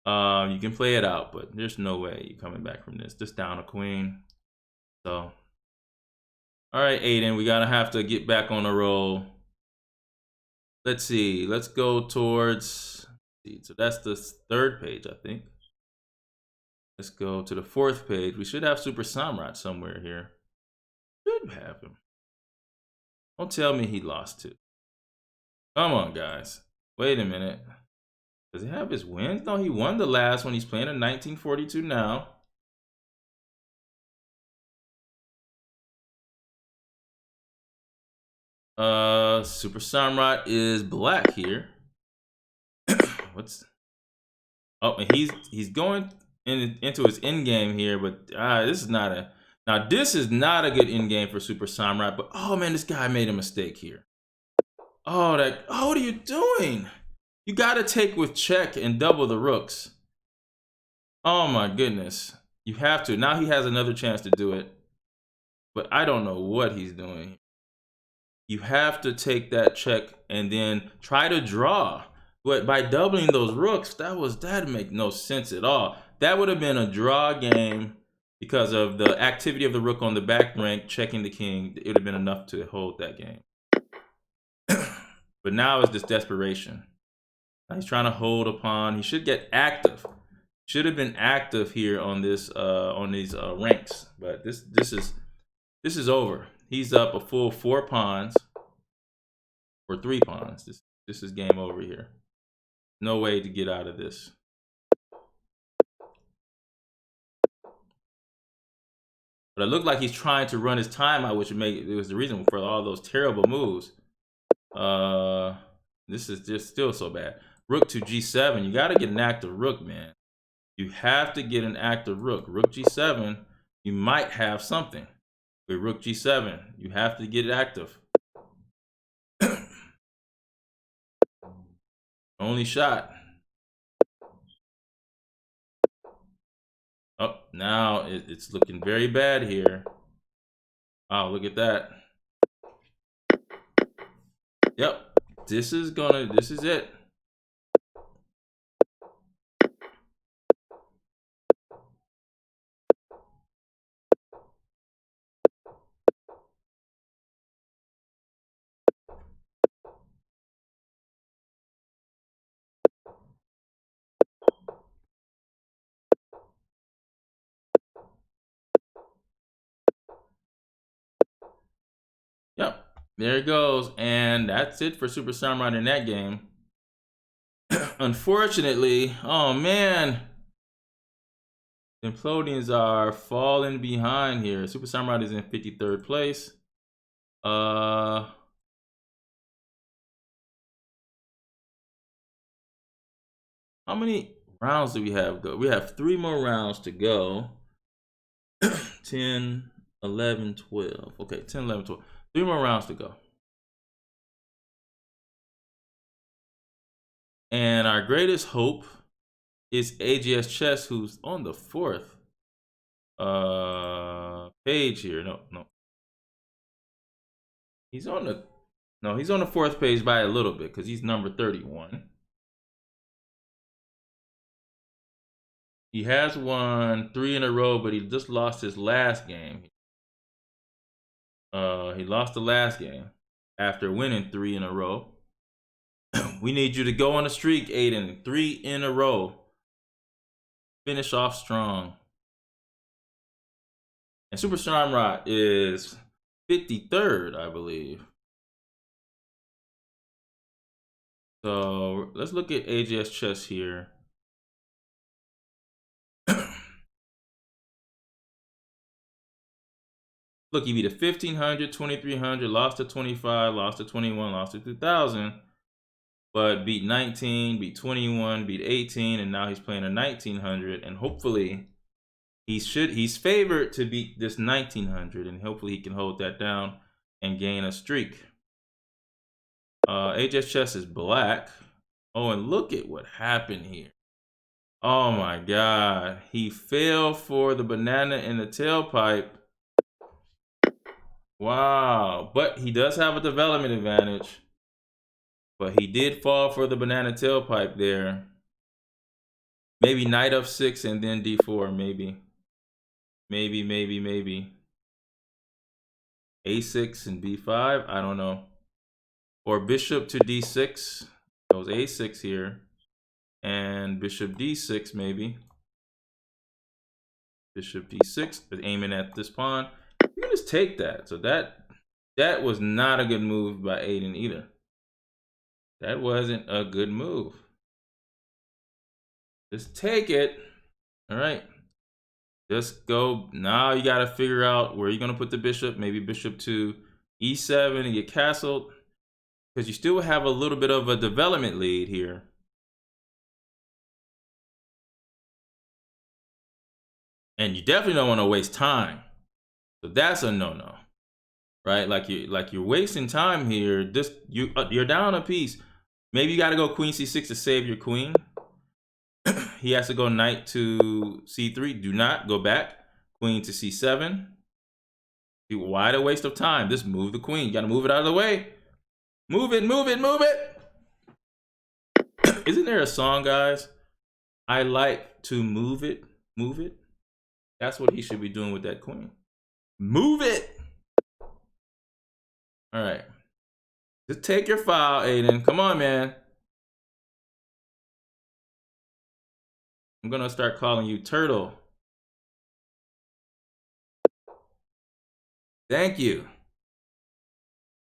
You can play it out, but there's no way you're coming back from this. Just down a queen. So, all right, Aiden, we gotta have to get back on the roll. Let's see. Let's go towards. So that's the third page, I think. Let's go to the fourth page. We should have Super Samrat somewhere here. Should have him. Don't tell me he lost to. Come on, guys. Wait a minute. Does he have his wins? No, he won the last one. He's playing in 1942 now. Super Samrat is black here. What's... Oh, and he's going into his end game here, but this is not a... Now, this is not a good end game for Super Samrat, but oh man, this guy made a mistake here. Oh, what are you doing? You gotta take with check and double the rooks. Oh my goodness. You have to. Now he has another chance to do it. But I don't know what he's doing. You have to take that check and then try to draw. But by doubling those rooks, that'd make no sense at all. That would have been a draw game because of the activity of the rook on the back rank, checking the king. It would have been enough to hold that game. But now it's just desperation. Now he's trying to hold a pawn. He should get active. Should have been active here on this on these ranks. But this is over. He's up a full 4 pawns or 3 pawns. This is game over here. No way to get out of this. But it looked like he's trying to run his time out, which it was the reason for all those terrible moves. This is just still so bad. Rook to g7. You got to get an active rook, man. You have to get an active rook. Rook g7. You might have something. With rook g7, you have to get it active. Only shot. Oh, now it's looking very bad here. Oh, look at that. Yep, this is it. Yep, there it goes. And that's it for Super Samrat in that game. Unfortunately, oh man, Implodians are falling behind here. Super Samrat is in 53rd place. How many rounds do we have go? We have 3 more rounds to go. 10, 11, 12. Okay, 10, 11, 12. 3 more rounds to go. And our greatest hope is AGS Chess, who's on the 4th page here. No. He's on the 4th page by a little bit because he's number 31. He has won 3 in a row, but he just lost his last game. He lost the last game after winning 3 in a row. We need you to go on a streak, Aiden. 3 in a row. Finish off strong. And Super Shamrock is 53rd, I believe. So let's look at AGS Chess here. Look, he beat a 1500, 2300, lost to 25, lost to 21, lost to 2000, but beat 19, beat 21, beat 18, and now he's playing a 1900, and hopefully he's favored to beat this 1900, and hopefully he can hold that down and gain a streak. AGS Chess is black. Oh, and look at what happened here. Oh my God, he fell for the banana in the tailpipe. Wow, but he does have a development advantage. But he did fall for the banana tailpipe there. Maybe knight f6 and then d4, maybe. Maybe. a6 and b5, I don't know. Or bishop to d6. Goes a6 here. And bishop d6 maybe. Bishop d6, aiming at this pawn. You can just take that. So that was not a good move by Aiden either. That wasn't a good move. Just take it. All right. Just go. Now you got to figure out where you're going to put the bishop. Maybe bishop to e7 and get castled. Because you still have a little bit of a development lead here. And you definitely don't want to waste time. So that's a no-no. Right? Like you're wasting time here. You're down a piece. Maybe you got to go queen c6 to save your queen. He has to go knight to c3. Do not go back. Queen to c7. Why the waste of time? Just move the queen. You got to move it out of the way. Move it. Isn't there a song, guys? I like to move it. That's what he should be doing with that queen. Move it. All right. Just take your file, Aiden. Come on, man. I'm going to start calling you Turtle. Thank you.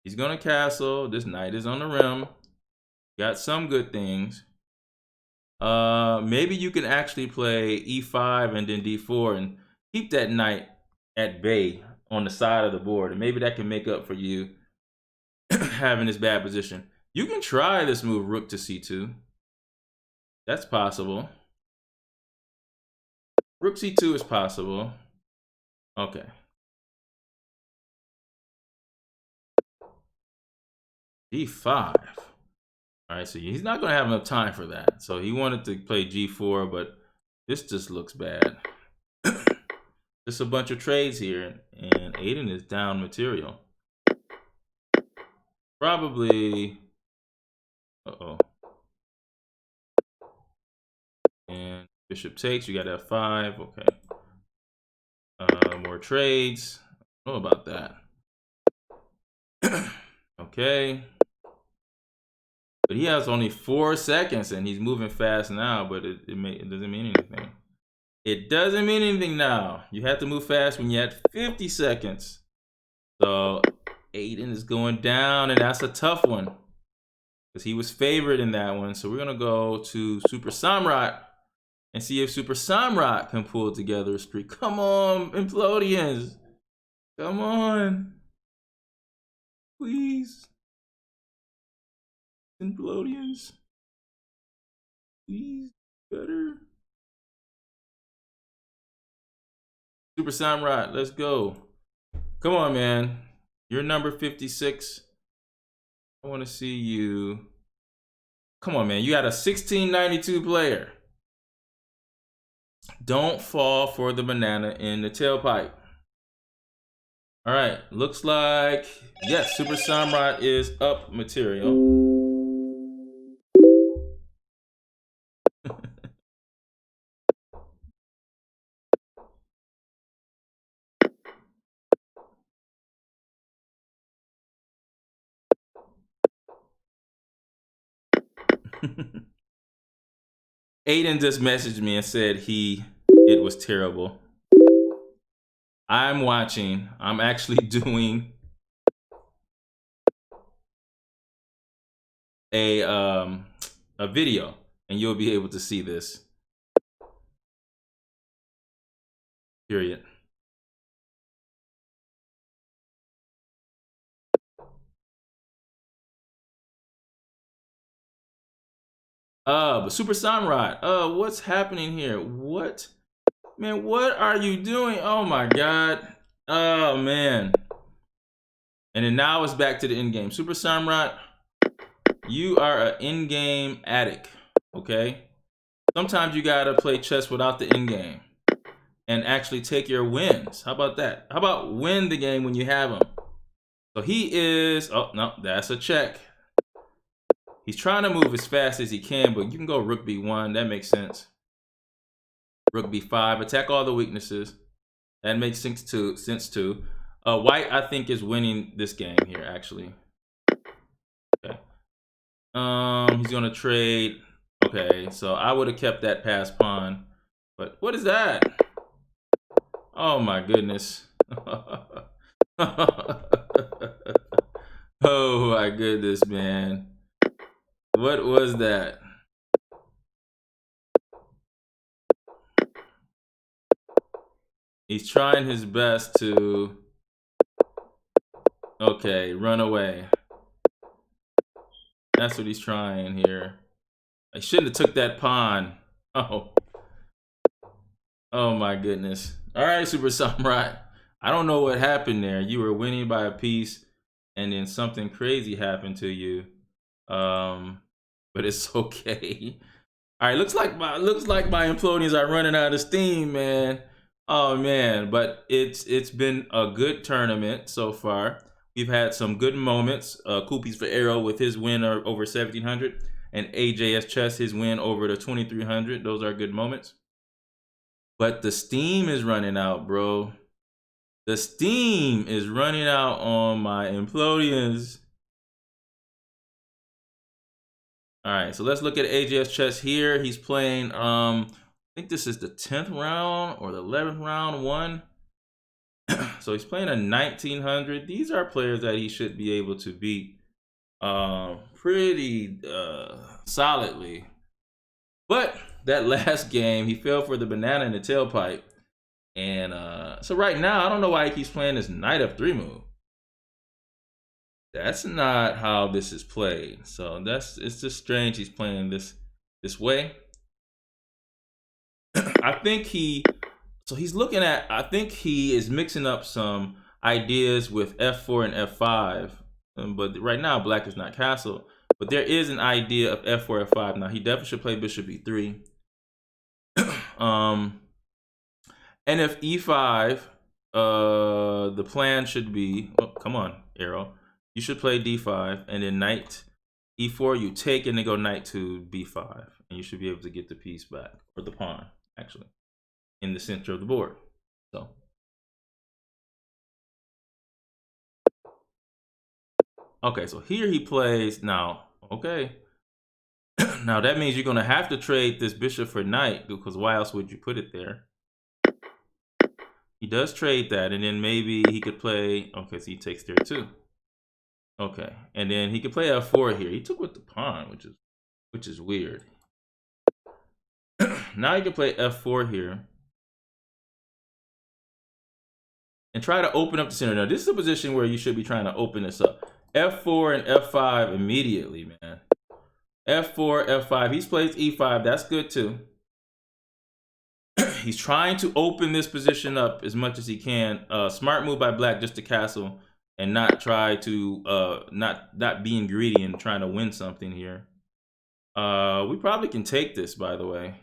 He's going to castle. This knight is on the rim. Got some good things. Maybe you can actually play e5 and then d4 and keep that knight at bay on the side of the board. And maybe that can make up for you having this bad position. You can try this move, rook to c2. That's possible. Rook c2 is possible. Okay. d5. All right, so he's not going to have enough time for that. So he wanted to play g4, but this just looks bad. Just a bunch of trades here, and Aiden is down material. Probably. Uh-oh. And bishop takes. You got f5. Okay. More trades. I don't know about that. Okay. But he has only 4 seconds, and he's moving fast now, but it doesn't mean anything. It doesn't mean anything now. You have to move fast when you had 50 seconds. So Aiden is going down, and that's a tough one. Because he was favored in that one. So we're going to go to Super Samrat and see if Super Samrat can pull together a streak. Come on, Implodians. Come on. Please. Implodians. Please. Better. Super Samurai, let's go. Come on, man. You're number 56. I want to see you. Come on, man. You got a 1692 player. Don't fall for the banana in the tailpipe. All right. Looks like, yes, Super Samurai is up material. Aiden just messaged me and said it was terrible. I'm watching. I'm actually doing a video, and you'll be able to see this. Period. But Super Samurai, what's happening here? What? Man, what are you doing? Oh my god. Oh man. And then now it's back to the end game. Super Samurai, you are an in-game addict, okay? Sometimes you gotta play chess without the end game and actually take your wins. How about that? How about win the game when you have them? So he is, oh no, that's a check. He's trying to move as fast as he can, but you can go Rook B1. That makes sense. Rook B5. Attack all the weaknesses. That makes sense too. White, I think, is winning this game here, actually. Okay. He's gonna trade. Okay, so I would have kept that pass pawn. But what is that? Oh my goodness. Oh my goodness, man. What was that? He's trying his best to, okay, run away. That's what he's trying here. I shouldn't have took that pawn. Oh. Oh my goodness. All right, Super Samurai. I don't know what happened there. You were winning by a piece, and then something crazy happened to you. But it's okay. All right, looks like my Implodians are running out of steam, man. Oh man, but it's been a good tournament so far. We've had some good moments. Koopies for Arrow with his win over 1700, and AJS Chess his win over the 2300. Those are good moments. But the steam is running out, bro. The steam is running out on my Implodians. All right, so let's look at AJS Chess here. He's playing, I think this is the 10th round or the 11th round one. So he's playing a 1900. These are players that he should be able to beat pretty solidly. But that last game, he fell for the banana in the tailpipe. And so right now, I don't know why he keeps playing this knight f3 move. That's not how this is played. So it's just strange he's playing this way. I think he's looking at, I think he is mixing up some ideas with f4 and f5. But right now, black is not castle. But there is an idea of f4, f5. Now, he definitely should play bishop e3. And if e5, the plan should be, oh, come on, Arrow. You should play d5, and then knight e4, you take, and then go knight to b5. And you should be able to get the piece back, or the pawn, actually, in the center of the board. So. Okay, so here he plays, now, okay. Now that means you're gonna have to trade this bishop for knight, because why else would you put it there? He does trade that, and then maybe he could play, okay, so he takes there too. Okay, and then he could play f4 here. He took with the pawn, which is weird. Now he can play f4 here. And try to open up the center. Now, this is a position where you should be trying to open this up. f4 and f5 immediately, man. f4, f5. He's plays e5. That's good too. He's trying to open this position up as much as he can. Smart move by black just to castle and not try to not being greedy and trying to win something here. We probably can take this, by the way.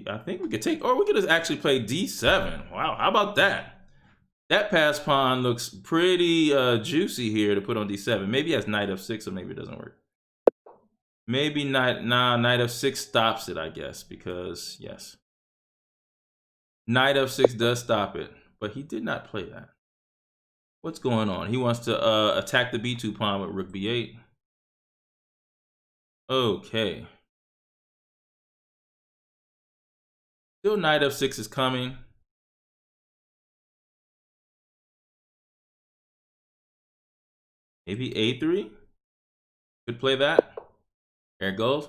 I think we could take, or we could have actually played d7. Wow, how about that? That pass pawn looks pretty juicy here to put on d7. Maybe he has knight f6, or maybe it doesn't work. Maybe knight f6 stops it, I guess, because yes, knight f6 does stop it, but he did not play that. What's going on? He wants to attack the b2 pawn with rook b8. Okay. Still knight f6 is coming. Maybe a3. Could play that. There it goes.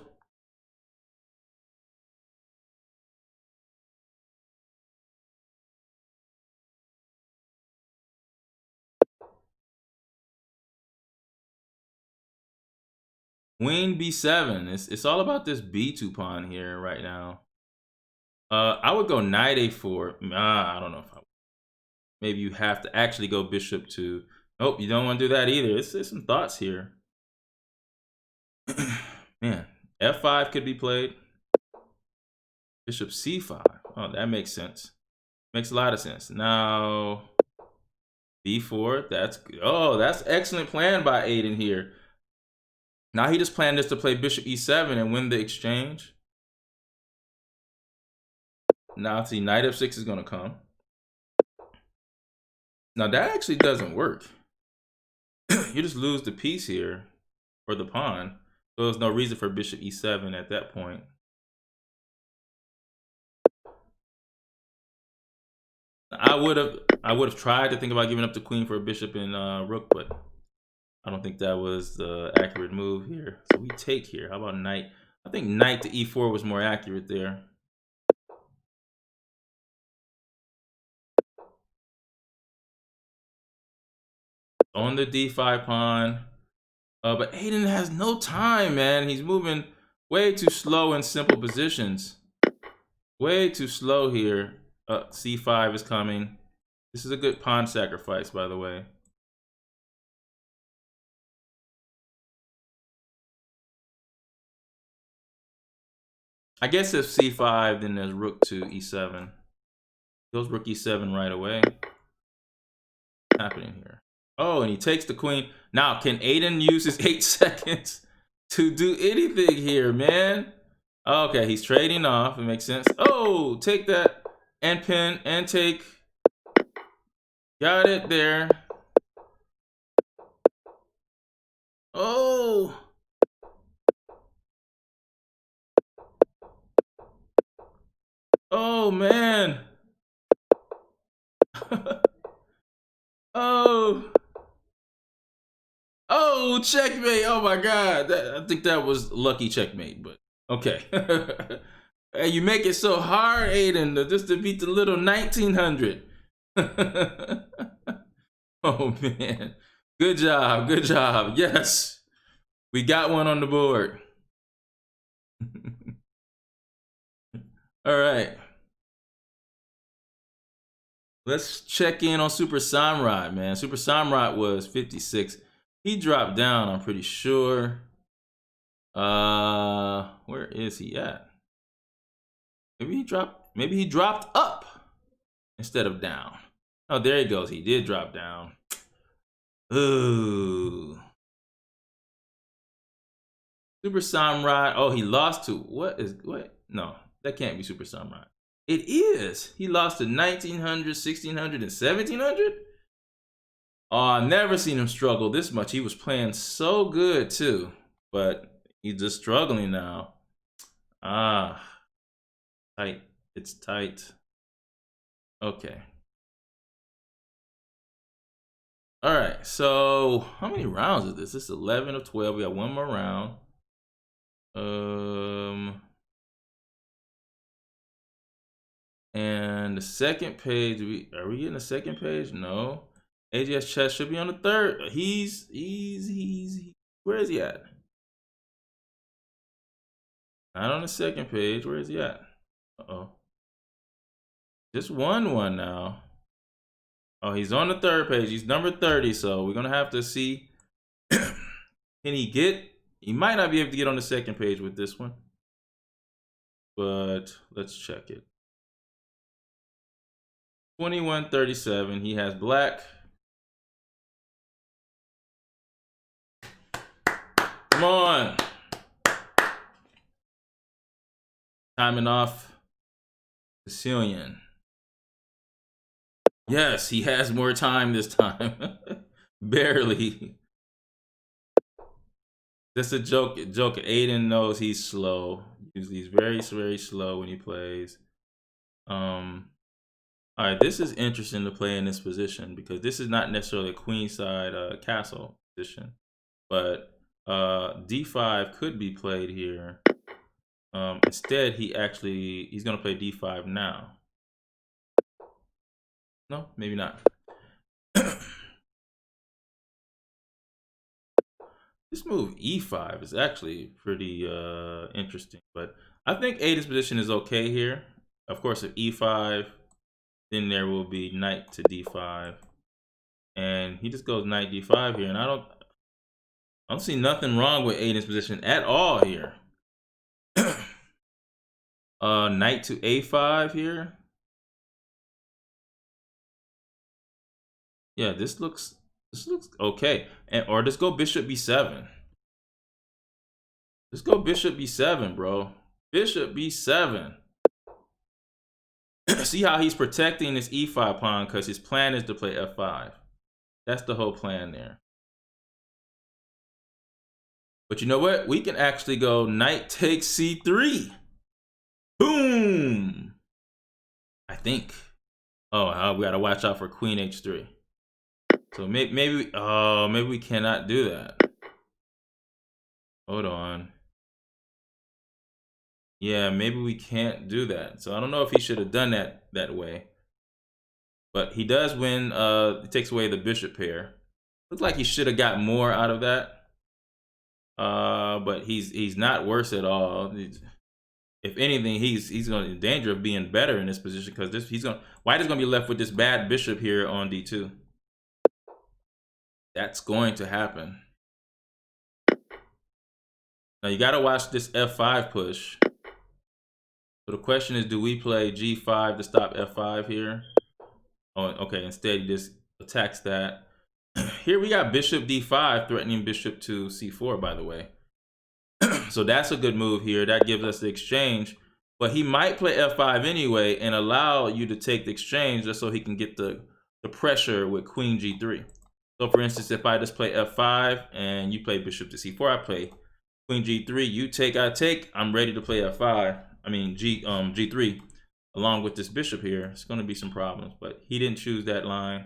Queen b7. It's all about this b2 pawn here right now. I would go knight a4. I don't know if I would. Maybe you have to actually go bishop to. Nope, you don't want to do that either. There's some thoughts here. Man, f5 could be played. Bishop c5. Oh, that makes sense. Makes a lot of sense. Now, b4. That's excellent plan by Aiden here. Now he just planned this to play bishop e7 and win the exchange. Now see, knight f6 is going to come. Now that actually doesn't work. You just lose the piece here, or the pawn. So there's no reason for bishop e7 at that point. I would have tried to think about giving up the queen for a bishop and rook, but I don't think that was the accurate move here. So we take here. How about knight? I think knight to e4 was more accurate there. On the d5 pawn. But Aiden has no time, man. He's moving way too slow in simple positions. Way too slow here. C5 is coming. This is a good pawn sacrifice, by the way. I guess if c5, then there's rook to e7. Goes rook e7 right away. What's happening here? Oh, and he takes the queen. Now, can Aiden use his 8 seconds to do anything here, man? Okay, he's trading off. It makes sense. Oh, take that and pin and take. Got it there. Oh. Oh, man. Oh. Oh, checkmate. Oh, my God. I think that was lucky checkmate, but okay. Hey, you make it so hard, Aiden, just to beat the little 1900. Oh, man. Good job. Good job. Yes. We got one on the board. All right. Let's check in on Super Samrat, man. Super Samrat was 56. He dropped down, I'm pretty sure. Where is he at? Maybe he dropped up instead of down. Oh, there he goes. He did drop down. Ooh. Super Samrat. Oh, he lost to what? No, that can't be Super Samrat. It is. He lost to 1900, 1600, and 1700. Oh, I've never seen him struggle this much. He was playing so good too, but he's just struggling now. Ah, tight. It's tight. Okay. All right. So how many rounds is this? This is 11 of 12. We got one more round. And the second page. Are we in the second page? No. AGS chess should be on the third. He's where is he at? Not on the second page. Where is he at? Uh-oh. Just won one now. Oh, he's on the third page. He's number 30, so we're gonna have to see. Can he get? He might not be able to get on the second page with this one, but let's check it. 2137. He has black. Come on. Timing off Sicilian. Yes, he has more time this time. Barely. That's a joke. Aiden knows he's slow. He's very, very slow when he plays. All right, this is interesting to play in this position because this is not necessarily a queenside castle position, but d5 could be played here. Instead, he's gonna play d5 now. No, maybe not. This move e5 is actually pretty interesting, but I think Aiden's position is okay here. Of course, if e5, then there will be knight to d5, and he just goes knight d5 here, and I don't see nothing wrong with Aiden's position at all here. Knight to a5 here. Yeah, this looks okay. Or just go bishop b7. Let's go bishop b7, bro. Bishop b7. See how he's protecting this e5 pawn because his plan is to play f5. That's the whole plan there. But you know what? We can actually go knight takes c3. Boom. I think. Oh, we gotta watch out for queen h3. So maybe we cannot do that. Hold on. Yeah, maybe we can't do that. So I don't know if he should have done that way. But he does win. It takes away the bishop pair. Looks like he should have got more out of that. But he's not worse at all. If anything, he's in danger of being better in this position because White is gonna be left with this bad bishop here on d2. That's going to happen. Now you gotta watch this f5 push. So the question is, do we play g5 to stop f5 here? Oh, okay. Instead, he just attacks that. Here we got bishop d5 threatening bishop to c4, by the way. So that's a good move here. That gives us the exchange. But he might play f5 anyway and allow you to take the exchange just so he can get the pressure with queen g3. So for instance, if I just play f5 and you play bishop to c4, I play queen g3, you take, I take, I'm ready to play f5. I mean g3 along with this bishop here. It's going to be some problems, but he didn't choose that line.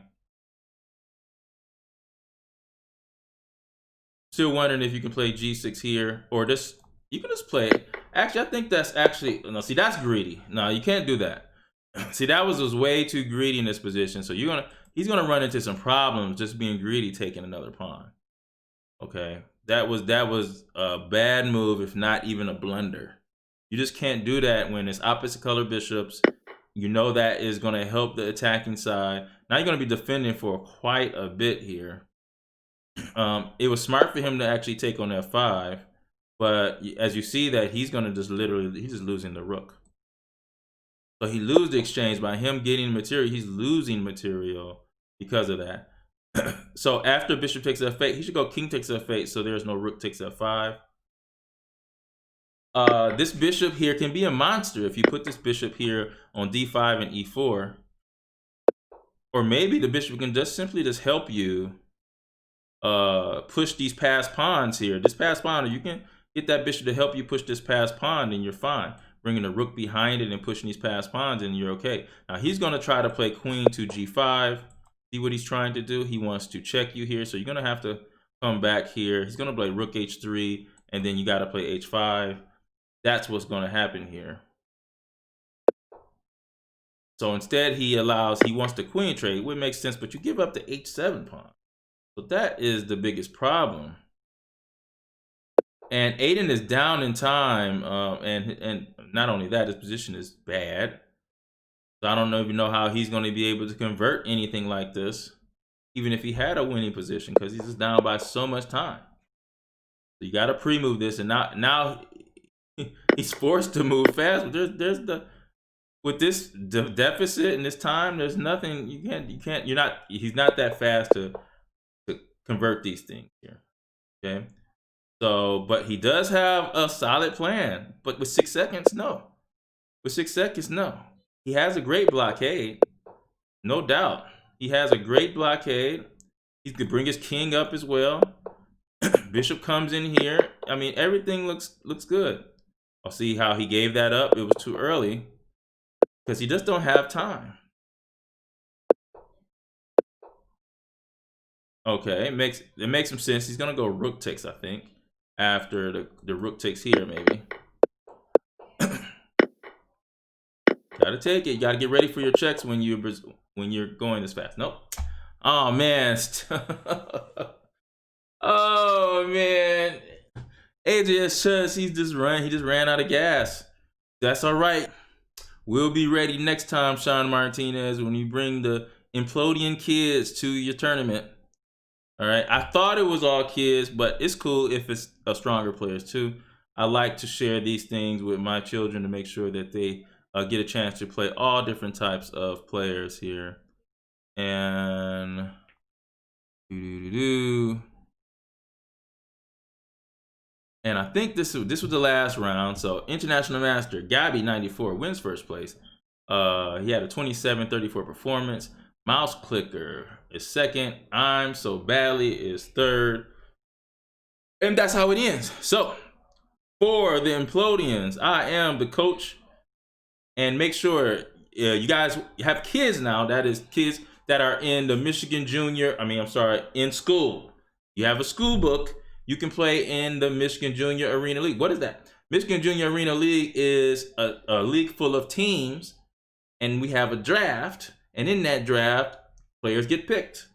Still wondering if you can play g6 here, or you can just play. Actually, I think that's actually no. See, that's greedy. No, you can't do that. See, that was way too greedy in this position. So he's gonna run into some problems just being greedy, taking another pawn. Okay, that was a bad move, if not even a blunder. You just can't do that when it's opposite color bishops. You know that is going to help the attacking side. Now you're going to be defending for quite a bit here. It was smart for him to actually take on f5, but as you see that he's going to he's just losing the rook. So he loses the exchange by him getting material. He's losing material because of that. So after bishop takes f8, he should go king takes f8, so there's no rook takes f5. This bishop here can be a monster if you put this bishop here on d5 and e4. Or maybe the bishop can just simply help you push these passed pawns here. This passed pawn, you can get that bishop to help you push this passed pawn and you're fine. Bringing the rook behind it and pushing these passed pawns and you're okay. Now he's going to try to play queen to g5. See what he's trying to do? He wants to check you here. So you're going to have to come back here. He's going to play rook h3 and then you got to play h5. That's what's going to happen here. So instead he wants the queen trade, which makes sense, but you give up the h7 pawn. So that is the biggest problem. And Aiden is down in time, and not only that, his position is bad. So I don't even know how he's going to be able to convert anything like this, even if he had a winning position, because he's just down by so much time. So you got to pre-move this, and now he's forced to move fast. There's with this deficit and this time, there's nothing he's not that fast to convert these things here. Okay. So, but he does have a solid plan. But with 6 seconds, no. With 6 seconds, no. He has a great blockade, no doubt. He has a great blockade. He could bring his king up as well. Bishop comes in here. I mean, everything looks good. I'll see how he gave that up. It was too early because he just don't have time. Okay, it makes some sense. He's gonna go rook takes, I think, after the rook takes here, maybe. Gotta take it. You gotta get ready for your checks when you're going this fast. Nope. Oh man. Oh man. AJS Chess, he just ran out of gas. That's all right. We'll be ready next time, Sean Martinez, when you bring the Implodian kids to your tournament. All right. I thought it was all kids, but it's cool if it's stronger players too. I like to share these things with my children to make sure that they get a chance to play all different types of players here. And and I think this was the last round. So International Master Gabby 94 wins first place. He had a 27-34 performance. Mouse Clicker is second. I'm So Badly is third. And that's how it ends. So for the Implodians, I am the coach. And make sure you guys have kids now. That is kids that are in the Michigan Junior. In school. You have a school book. You can play in the Michigan Junior Arena League. What is that? Michigan Junior Arena League is a league full of teams, and we have a draft. And in that draft, players get picked,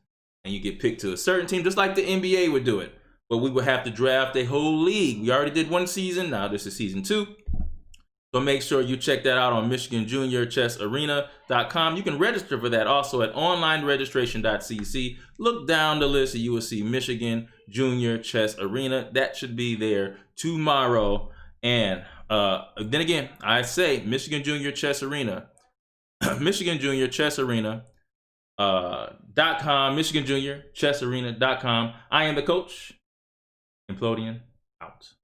and you get picked to a certain team, just like the NBA would do it. But we would have to draft a whole league. We already did one season. Now this is season 2. So make sure you check that out on MichiganJuniorChessArena.com. You can register for that also at onlineregistration.cc. Look down the list and you will see Michigan Junior Chess Arena. That should be there tomorrow. And then again, I say Michigan Junior Chess Arena. Michigan Junior Chess Arena.com. MichiganJuniorChessArena.com. I am the coach. Implodian out.